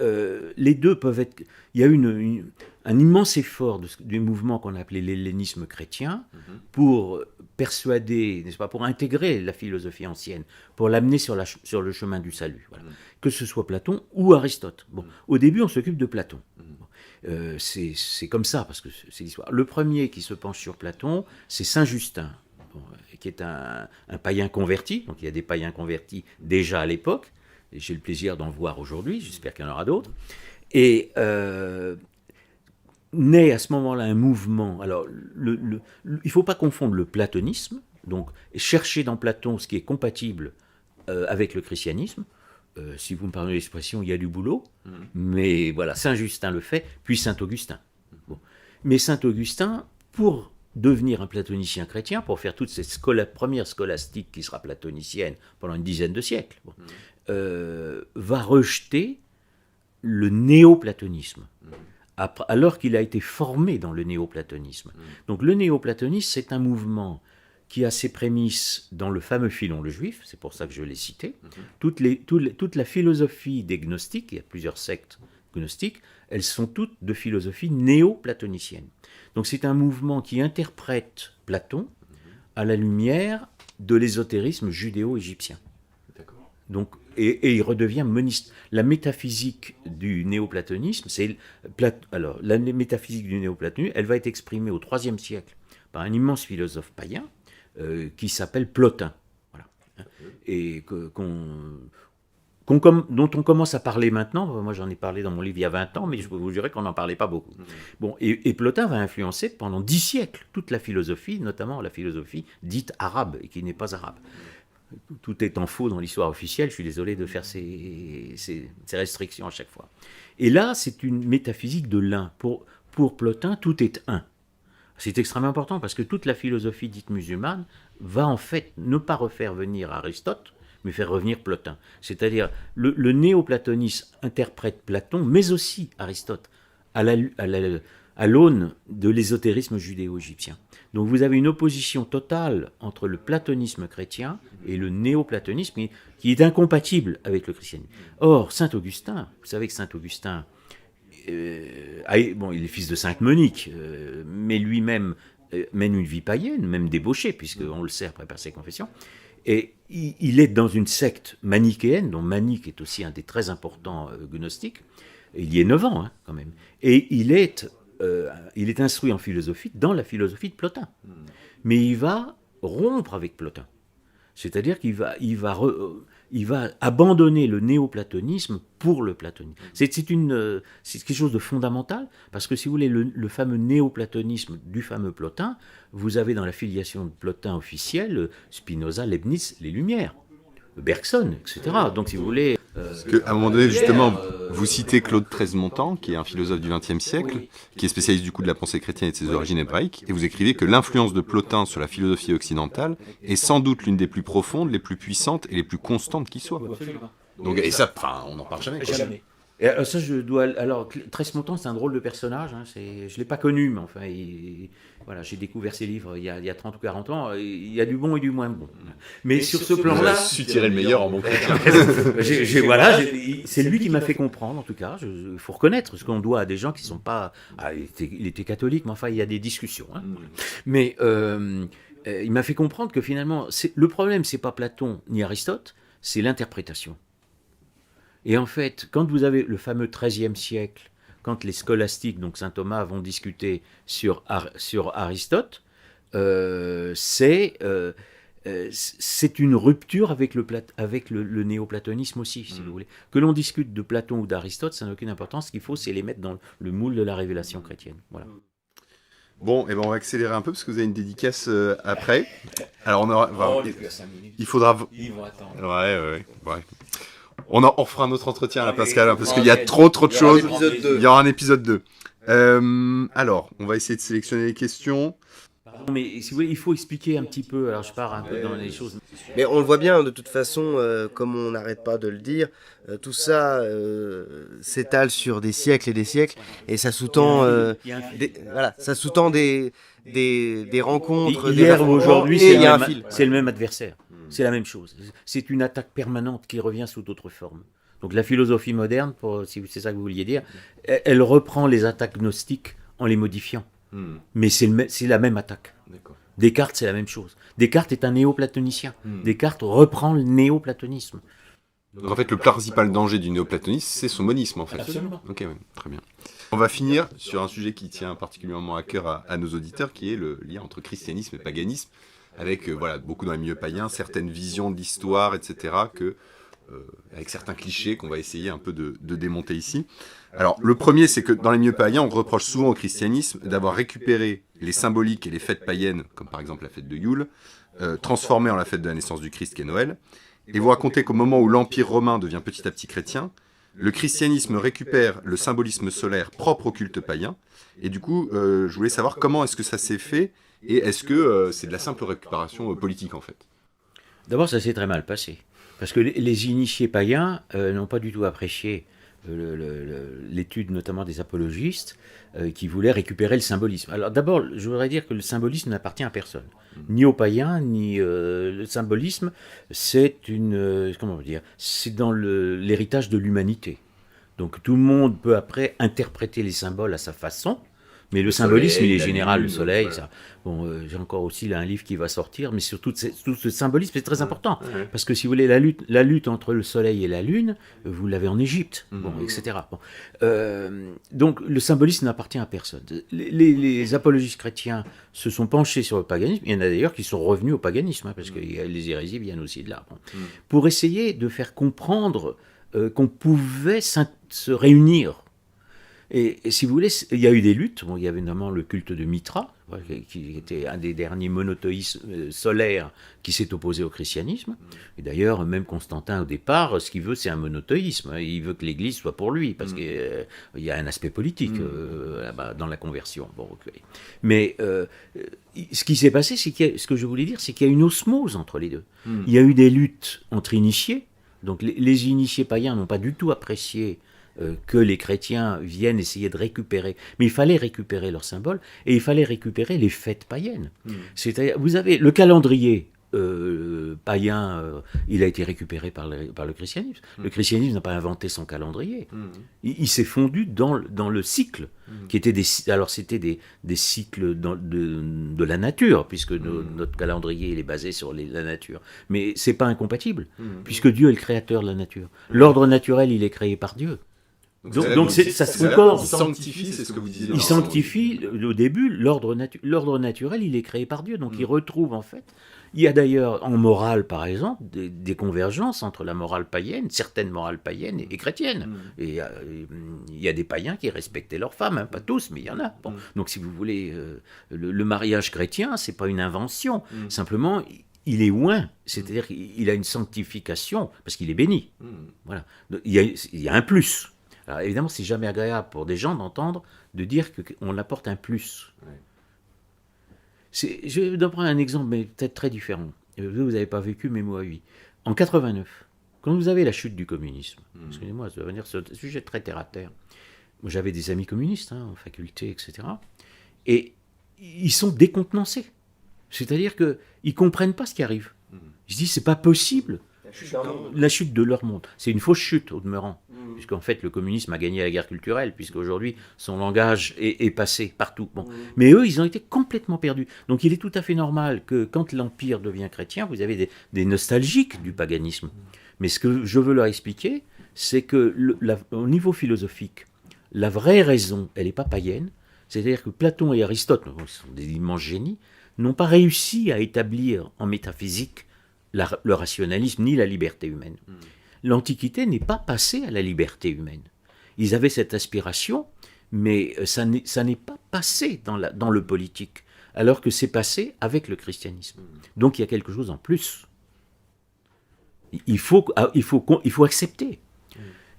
Speaker 3: les deux peuvent être... Il y a un immense effort du mouvement qu'on a appelé l'hellénisme chrétien pour persuader, n'est-ce pas, pour intégrer la philosophie ancienne, pour l'amener sur le chemin du salut. Voilà. Que ce soit Platon ou Aristote. Bon, au début, on s'occupe de Platon. C'est comme ça, parce que c'est l'histoire. Le premier qui se penche sur Platon, c'est Saint Justin, qui est un païen converti. Donc il y a des païens convertis déjà à l'époque, et j'ai le plaisir d'en voir aujourd'hui, j'espère qu'il y en aura d'autres. Et naît à ce moment-là un mouvement. Alors, il ne faut pas confondre le platonisme, donc chercher dans Platon ce qui est compatible avec le christianisme. Si vous me parlez de l'expression, il y a du boulot, mais voilà, Saint Justin le fait, puis Saint Augustin. Bon. Mais Saint Augustin, pour devenir un platonicien chrétien, pour faire toute cette première scolastique qui sera platonicienne pendant une dizaine de siècles, va rejeter le néoplatonisme. Alors qu'il a été formé dans le néoplatonisme. Donc le néoplatonisme, c'est un mouvement qui a ses prémices dans le fameux filon le juif, c'est pour ça que je l'ai cité. Toute la philosophie des gnostiques, il y a plusieurs sectes gnostiques, elles sont toutes de philosophie néoplatonicienne. Donc c'est un mouvement qui interprète Platon à la lumière de l'ésotérisme judéo-égyptien. Donc, et il redevient moniste. La métaphysique du néoplatonisme, la métaphysique du néoplatonisme, elle va être exprimée au IIIe siècle par un immense philosophe païen qui s'appelle Plotin. Voilà. Et dont on commence à parler maintenant. Moi, j'en ai parlé dans mon livre il y a 20 ans, mais je peux vous jurer qu'on n'en parlait pas beaucoup. Bon, et Plotin va influencer pendant 10 siècles toute la philosophie, notamment la philosophie dite arabe, et qui n'est pas arabe. tout étant faux dans l'histoire officielle, je suis désolé de faire ces restrictions à chaque fois. Et là, c'est une métaphysique de l'un. Pour Plotin, tout est un. C'est extrêmement important parce que toute la philosophie dite musulmane va en fait ne pas refaire venir Aristote, mais faire revenir Plotin. C'est-à-dire, le néoplatonisme interprète Platon, mais aussi Aristote, à l'aune de l'ésotérisme judéo-égyptien. Donc vous avez une opposition totale entre le platonisme chrétien et le néoplatonisme qui est incompatible avec le christianisme. Or, Saint Augustin, vous savez que Saint Augustin, il est fils de Sainte Monique, mais lui-même mène une vie païenne, même débauchée, puisqu'on le sait après par ses confessions. Et il est dans une secte manichéenne, dont Manique est aussi un des très importants gnostiques. Il y est 9 ans, quand même. Et il est instruit en philosophie, dans la philosophie de Plotin. Mais il va rompre avec Plotin. C'est-à-dire qu'il va abandonner le néoplatonisme pour le platonisme. C'est quelque chose de fondamental, parce que si vous voulez, le fameux néoplatonisme du fameux Plotin, vous avez dans la filiation de Plotin officielle Spinoza, Leibniz, les Lumières, Bergson, etc. Donc si vous voulez...
Speaker 2: Parce qu'à un moment donné, justement, vous citez Claude Treize-Montant, qui est un philosophe du XXe siècle, qui est spécialiste du coup de la pensée chrétienne et de ses origines hébraïques, et vous écrivez que l'influence de Plotin sur la philosophie occidentale est sans doute l'une des plus profondes, les plus puissantes et les plus constantes qui soient.
Speaker 3: Absolument.
Speaker 2: Donc, et ça, on n'en parle jamais.
Speaker 3: Jamais. Et alors, ça, Treize-Montant, c'est un drôle de personnage. Je ne l'ai pas connu, mais enfin, voilà, j'ai découvert ses livres il y a 30 ou 40 ans. Il y a du bon et du moins bon. Mais sur ce plan-là...
Speaker 2: Vous avez su tirer le meilleur en bon chrétien.
Speaker 3: C'est lui qui m'a fait comprendre, en tout cas. Il faut reconnaître ce qu'on doit à des gens qui ne sont pas... il était catholique, mais enfin, il y a des discussions. Mais il m'a fait comprendre que finalement, le problème, ce n'est pas Platon ni Aristote, c'est l'interprétation. Et en fait, quand vous avez le fameux XIIIe siècle, quand les scolastiques, donc saint Thomas, vont discuter sur Aristote, c'est une rupture avec le néoplatonisme aussi, si vous voulez. Que l'on discute de Platon ou d'Aristote, ça n'a aucune importance. Ce qu'il faut, c'est les mettre dans le moule de la révélation chrétienne. Voilà.
Speaker 2: Bon, on va accélérer un peu parce que vous avez une dédicace après. Alors il faudra...
Speaker 3: Ils vont attendre.
Speaker 2: Ouais. On refera un autre entretien là, Pascal, parce qu'il y a trop de choses. Il y aura un épisode 2. Alors, on va essayer de sélectionner les questions.
Speaker 3: Pardon, mais si vous voulez, il faut expliquer un petit peu. Alors, je pars un peu dans les choses.
Speaker 1: Mais on le voit bien, de toute façon, comme on n'arrête pas de le dire, tout ça s'étale sur des siècles et des siècles, et ça sous-tend des rencontres.
Speaker 3: Hier ou aujourd'hui, c'est le même adversaire. C'est la même chose. C'est une attaque permanente qui revient sous d'autres formes. Donc la philosophie moderne, si c'est ça que vous vouliez dire, elle reprend les attaques gnostiques en les modifiant. Mais c'est la même attaque.
Speaker 2: D'accord.
Speaker 3: Descartes, c'est la même chose. Descartes est un néoplatonicien. Descartes reprend le néoplatonisme.
Speaker 2: Donc en fait, le principal danger du néoplatonisme, c'est son monisme en fait.
Speaker 3: Absolument.
Speaker 2: Ok, très bien. On va finir sur un sujet qui tient particulièrement à cœur à nos auditeurs, qui est le lien entre christianisme et paganisme, avec beaucoup dans les milieux païens, certaines visions de l'histoire, etc., avec certains clichés qu'on va essayer un peu de démonter ici. Alors, le premier, c'est que dans les milieux païens, on reproche souvent au christianisme d'avoir récupéré les symboliques et les fêtes païennes, comme par exemple la fête de Yule, transformées en la fête de la naissance du Christ qui est Noël, et vous racontez qu'au moment où l'Empire romain devient petit à petit chrétien, le christianisme récupère le symbolisme solaire propre au culte païen, et du coup, je voulais savoir comment est-ce que ça s'est fait, et est-ce que c'est de la simple récupération politique en fait?
Speaker 3: D'abord, ça s'est très mal passé. Parce que les initiés païens n'ont pas du tout apprécié l'étude notamment des apologistes qui voulaient récupérer le symbolisme. Alors d'abord, je voudrais dire que le symbolisme n'appartient à personne. Ni aux païens, ni le symbolisme, c'est c'est dans l'héritage de l'humanité. Donc tout le monde peut après interpréter les symboles à sa façon. Mais le symbolisme, il est général, le soleil, voilà. Ça. Bon, j'ai encore aussi là un livre qui va sortir, mais surtout tout ce symbolisme, c'est très important. Parce que si vous voulez, la lutte entre le soleil et la lune, vous l'avez en Égypte, etc. Donc le symbolisme n'appartient à personne. Les apologistes chrétiens se sont penchés sur le paganisme, il y en a d'ailleurs qui sont revenus au paganisme, parce que les hérésies viennent aussi de là. Pour essayer de faire comprendre qu'on pouvait se réunir. Et si vous voulez, il y a eu des luttes. Il y avait notamment le culte de Mitra, qui était un des derniers monothéistes solaires qui s'est opposé au christianisme. Et d'ailleurs, même Constantin, au départ, ce qu'il veut, c'est un monothéisme. Il veut que l'Église soit pour lui, parce qu'il y a un aspect politique là-bas, dans la conversion. Bon, okay. Mais ce qui s'est passé, ce que je voulais dire, c'est qu'il y a une osmose entre les deux. Il y a eu des luttes entre initiés. Donc les initiés païens n'ont pas du tout apprécié que les chrétiens viennent essayer de récupérer. Mais il fallait récupérer leurs symboles et il fallait récupérer les fêtes païennes. C'est-à-dire, vous avez le calendrier païen, il a été récupéré par le christianisme. Le christianisme n'a pas inventé son calendrier. Il s'est fondu dans le cycle, qui était c'était des cycles de la nature, puisque notre calendrier il est basé sur la nature. Mais c'est pas incompatible, puisque Dieu est le créateur de la nature. L'ordre naturel, il est créé par Dieu. Donc ça se concorde.
Speaker 2: Il sanctifie, c'est ce que vous disiez.
Speaker 3: Il sanctifie, au début, l'ordre naturel, il est créé par Dieu. Donc il retrouve en fait. Il y a d'ailleurs en morale, par exemple, des convergences entre la morale païenne, certaines morales païennes et chrétiennes. Et il y a des païens qui respectaient leurs femmes, hein, pas tous, mais il y en a. Bon. Donc si vous voulez, le mariage chrétien, c'est pas une invention. Simplement, il est oint, c'est-à-dire qu'il a une sanctification, parce qu'il est béni. Voilà. Il y a un plus. Alors évidemment, c'est jamais agréable pour des gens d'entendre, de dire qu'on apporte un plus. Je vais vous prendre un exemple, mais peut-être très différent. Vous n'avez pas vécu, mais moi, oui. En 89, quand vous avez la chute du communisme, excusez-moi, ça va venir sur un sujet très terre-à-terre. Moi, j'avais des amis communistes, en faculté, etc. Et ils sont décontenancés. C'est-à-dire qu'ils ne comprennent pas ce qui arrive. Ils se disent, c'est pas possible. La chute de leur monde. C'est une fausse chute, au demeurant. Puisqu'en fait, le communisme a gagné la guerre culturelle, puisqu'aujourd'hui, son langage est passé partout. Bon. Mais eux, ils ont été complètement perdus. Donc il est tout à fait normal que quand l'Empire devient chrétien, vous avez des nostalgiques du paganisme. Mais ce que je veux leur expliquer, c'est que au niveau philosophique, la vraie raison, elle n'est pas païenne. C'est-à-dire que Platon et Aristote, qui sont des immenses génies, n'ont pas réussi à établir en métaphysique le rationalisme ni la liberté humaine. L'Antiquité n'est pas passée à la liberté humaine. Ils avaient cette aspiration, mais ça n'est pas passé dans le politique, alors que c'est passé avec le christianisme. Donc il y a quelque chose en plus. Il faut accepter.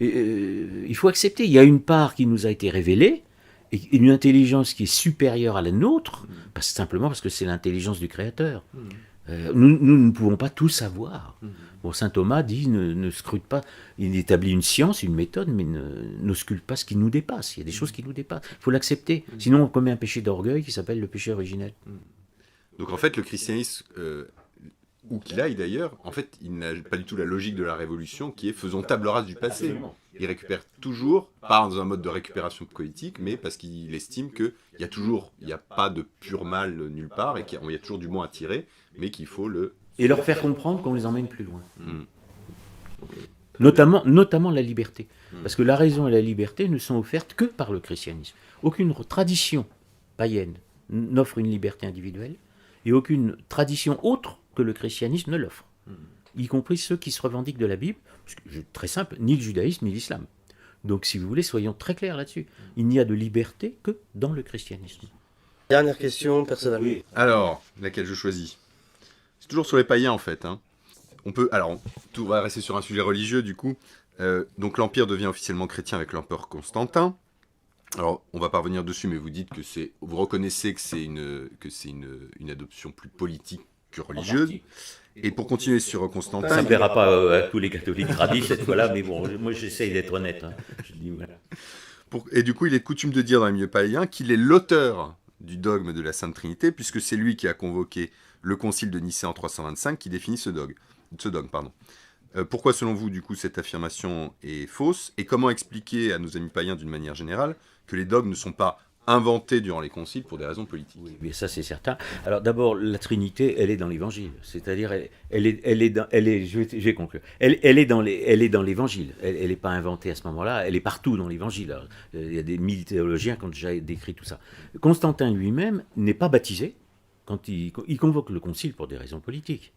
Speaker 3: Il faut accepter. Il y a une part qui nous a été révélée, et une intelligence qui est supérieure à la nôtre, simplement parce que c'est l'intelligence du Créateur. Nous ne pouvons pas tout savoir. Bon, saint Thomas dit ne scrute pas, il établit une science, une méthode, mais n'ausculte pas ce qui nous dépasse. Il y a des choses qui nous dépassent. Il faut l'accepter. Sinon, on commet un péché d'orgueil qui s'appelle le péché originel.
Speaker 2: Donc en fait, le christianisme, où qu'il aille d'ailleurs, en fait, il n'a pas du tout la logique de la révolution qui est faisons table rase du passé. Absolument. Il récupère toujours, pas dans un mode de récupération politique, mais parce qu'il estime qu'il y a pas de pur mal nulle part et qu'il y a toujours du bon à tirer, mais qu'il faut le...
Speaker 3: Et leur faire comprendre qu'on les emmène plus loin. Notamment la liberté. Parce que la raison et la liberté ne sont offertes que par le christianisme. Aucune tradition païenne n'offre une liberté individuelle et aucune tradition autre que le christianisme ne l'offre. Y compris ceux qui se revendiquent de la Bible, parce que, très simple, ni le judaïsme ni l'islam. Donc si vous voulez, soyons très clairs là-dessus. Il n'y a de liberté que dans le christianisme.
Speaker 1: Dernière question, personnellement.
Speaker 2: Oui. Alors, laquelle je choisis ? C'est toujours sur les païens en fait. Tout va rester sur un sujet religieux du coup. Donc l'Empire devient officiellement chrétien avec l'empereur Constantin. Alors, on va pas revenir dessus, mais vous dites que vous reconnaissez que c'est une adoption plus politique que religieuse. Et pour continuer sur Constantin...
Speaker 3: Ça ne plaira pas à tous les catholiques radis cette fois-là, mais bon, moi j'essaye d'être honnête. Hein. Je dis, voilà.
Speaker 2: Et du coup, il est coutume de dire dans les milieux païens qu'il est l'auteur du dogme de la Sainte Trinité, puisque c'est lui qui a convoqué le concile de Nicée en 325 qui définit ce dogme. Pourquoi, selon vous, du coup, cette affirmation est fausse ? Et comment expliquer à nos amis païens, d'une manière générale, que les dogmes ne sont pas inventés durant les conciles pour des raisons politiques ?
Speaker 3: Oui, mais ça, c'est certain. Alors, d'abord, la Trinité, elle est dans l'Évangile. C'est-à-dire, je vais conclure. Elle est dans l'Évangile. Elle n'est pas inventée à ce moment-là. Elle est partout dans l'Évangile. Alors, il y a des 1000 théologiens qui ont déjà décrit tout ça. Constantin lui-même n'est pas baptisé quand il convoque le concile pour des raisons politiques.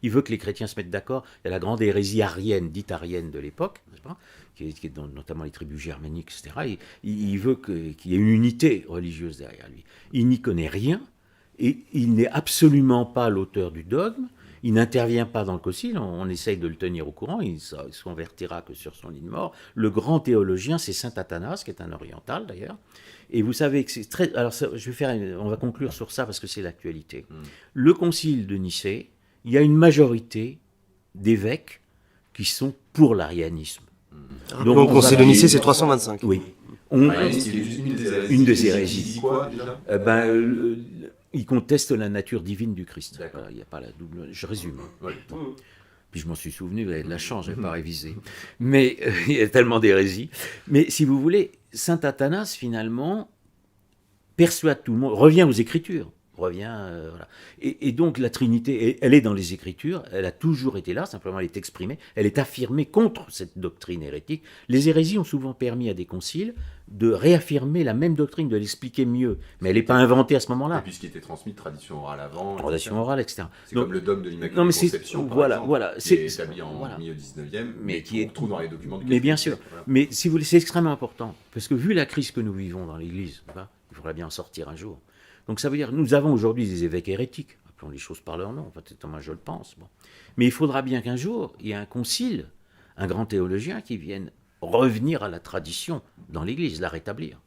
Speaker 3: Il veut que les chrétiens se mettent d'accord. Il y a la grande hérésie arienne, dite arienne de l'époque, n'est-ce pas, qui est dans notamment les tribus germaniques, etc. Il veut qu'il y ait une unité religieuse derrière lui. Il n'y connaît rien Et il n'est absolument pas l'auteur du dogme. Il n'intervient pas dans le concile, on essaye de le tenir au courant, il ne se convertira que sur son lit de mort. Le grand théologien, c'est saint Athanas, qui est un oriental d'ailleurs. Et vous savez que c'est très... Alors on va conclure sur ça parce que c'est l'actualité. Le concile de Nicée, il y a une majorité d'évêques qui sont pour l'arianisme.
Speaker 1: Donc le concile de Nicée, c'est 325.
Speaker 3: Oui.
Speaker 2: Une des hérésies. Quoi, déjà
Speaker 3: il conteste la nature divine du Christ. Voilà, il n'y a pas la double. Je résume.
Speaker 2: Ouais.
Speaker 3: Puis je m'en suis souvenu, vous avez de la chance, je n'ai pas révisé. Mais il y a tellement d'hérésies. Mais si vous voulez, saint Athanas, finalement, persuade tout le monde, revient aux Écritures. Voilà. Et donc la Trinité, elle est dans les Écritures, elle a toujours été là, simplement elle est exprimée, elle est affirmée contre cette doctrine hérétique. Les hérésies ont souvent permis à des conciles de réaffirmer la même doctrine, de l'expliquer mieux, mais elle n'est pas inventée à ce moment-là.
Speaker 2: Et puis ce qui était transmis de tradition orale avant.
Speaker 3: Tradition orale, etc.
Speaker 2: C'est comme le dogme de l'Immaculée Conception, par exemple, qui est établi en milieu 19e, mais qui est trouvé dans les documents du
Speaker 3: Mais bien sûr, mais si vous voulez, c'est extrêmement important, parce que vu la crise que nous vivons dans l'Église, il faudrait bien en sortir un jour. Donc ça veut dire, nous avons aujourd'hui des évêques hérétiques, appelons les choses par leur nom, enfin, moi je le pense. Bon. Mais il faudra bien qu'un jour, il y ait un concile, un grand théologien qui vienne revenir à la tradition dans l'Église, la rétablir.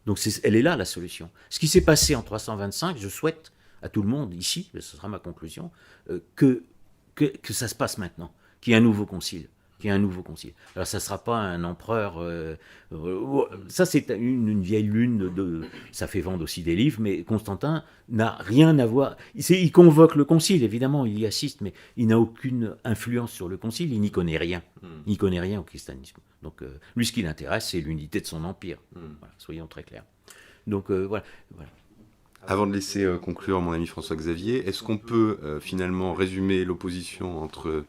Speaker 3: Donc elle est là la solution. Ce qui s'est passé en 325, je souhaite à tout le monde ici, ce sera ma conclusion, que ça se passe maintenant, qu'il y ait un nouveau concile. Alors ça ne sera pas un empereur... ça c'est une vieille lune, ça fait vendre aussi des livres, mais Constantin n'a rien à voir... Il convoque le concile, évidemment, il y assiste, mais il n'a aucune influence sur le concile, il n'y connaît rien. Il n'y connaît rien au christianisme. Donc lui, ce qui l'intéresse, c'est l'unité de son empire. Voilà, soyons très clairs. Donc voilà.
Speaker 2: Avant de laisser conclure mon ami François-Xavier, est-ce qu'on peut finalement résumer l'opposition entre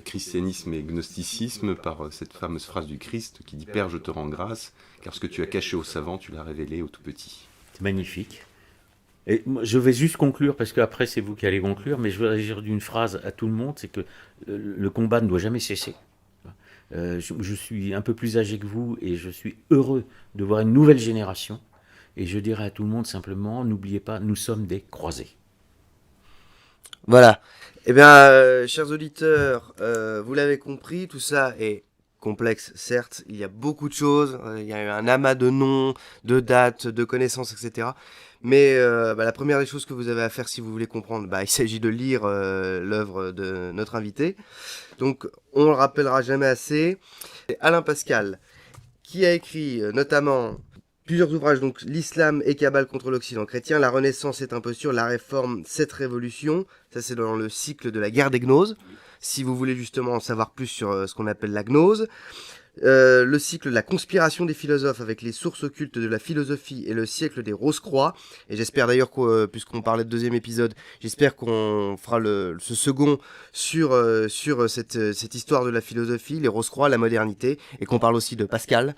Speaker 2: christianisme et gnosticisme par cette fameuse phrase du Christ qui dit « Père, je te rends grâce, car ce que tu as caché aux savants, tu l'as révélé aux tout petits ».
Speaker 3: C'est magnifique. Et moi, je vais juste conclure, parce qu'après c'est vous qui allez conclure, mais je veux dire d'une phrase à tout le monde, c'est que le combat ne doit jamais cesser. Je suis un peu plus âgé que vous et je suis heureux de voir une nouvelle génération. Et je dirais à tout le monde simplement, n'oubliez pas, nous sommes des croisés.
Speaker 1: Voilà. Eh bien, chers auditeurs, vous l'avez compris, tout ça est complexe, certes. Il y a beaucoup de choses. Il y a eu un amas de noms, de dates, de connaissances, etc. Mais la première des choses que vous avez à faire si vous voulez comprendre, il s'agit de lire l'œuvre de notre invité. Donc, on le rappellera jamais assez. C'est Alain Pascal, qui a écrit notamment... plusieurs ouvrages, donc l'islam et Kabbale contre l'Occident chrétien, la Renaissance est imposture, la Réforme, cette révolution, ça c'est dans le cycle de la guerre des gnoses, si vous voulez justement en savoir plus sur ce qu'on appelle la gnose. Le cycle de la conspiration des philosophes avec les sources occultes de la philosophie et le siècle des Rose-Croix. Et j'espère d'ailleurs, puisqu'on parlait de deuxième épisode, j'espère qu'on fera ce second sur cette histoire de la philosophie, les Rose-Croix, la modernité, et qu'on parle aussi de Pascal,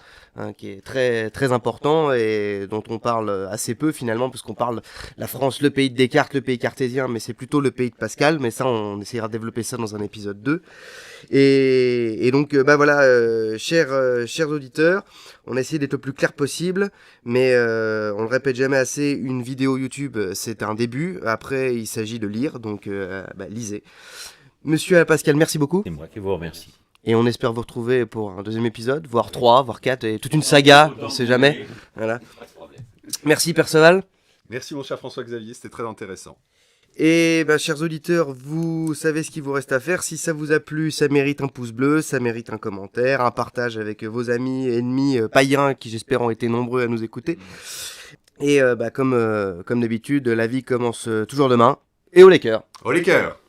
Speaker 1: qui est très, très important et dont on parle assez peu finalement, puisqu'on parle la France, le pays de Descartes, le pays cartésien, mais c'est plutôt le pays de Pascal, mais ça on essaiera de développer ça dans un épisode 2. Et donc voilà, chers auditeurs, on a essayé d'être le plus clair possible, mais on le répète jamais assez, une vidéo YouTube c'est un début, après il s'agit de lire, donc lisez. Monsieur Pascal, merci beaucoup.
Speaker 3: C'est moi qui vous remercie.
Speaker 1: Et on espère vous retrouver pour un deuxième épisode, voire 3, voire 4, et toute une saga, on sait jamais. Voilà. Merci Perceval.
Speaker 2: Merci mon cher François-Xavier, c'était très intéressant.
Speaker 1: Et chers auditeurs, vous savez ce qu'il vous reste à faire. Si ça vous a plu, ça mérite un pouce bleu, ça mérite un commentaire, un partage avec vos amis, ennemis, païens, qui j'espère ont été nombreux à nous écouter. Et comme d'habitude, la vie commence toujours demain. Et au Lakers.
Speaker 2: Au Lakers.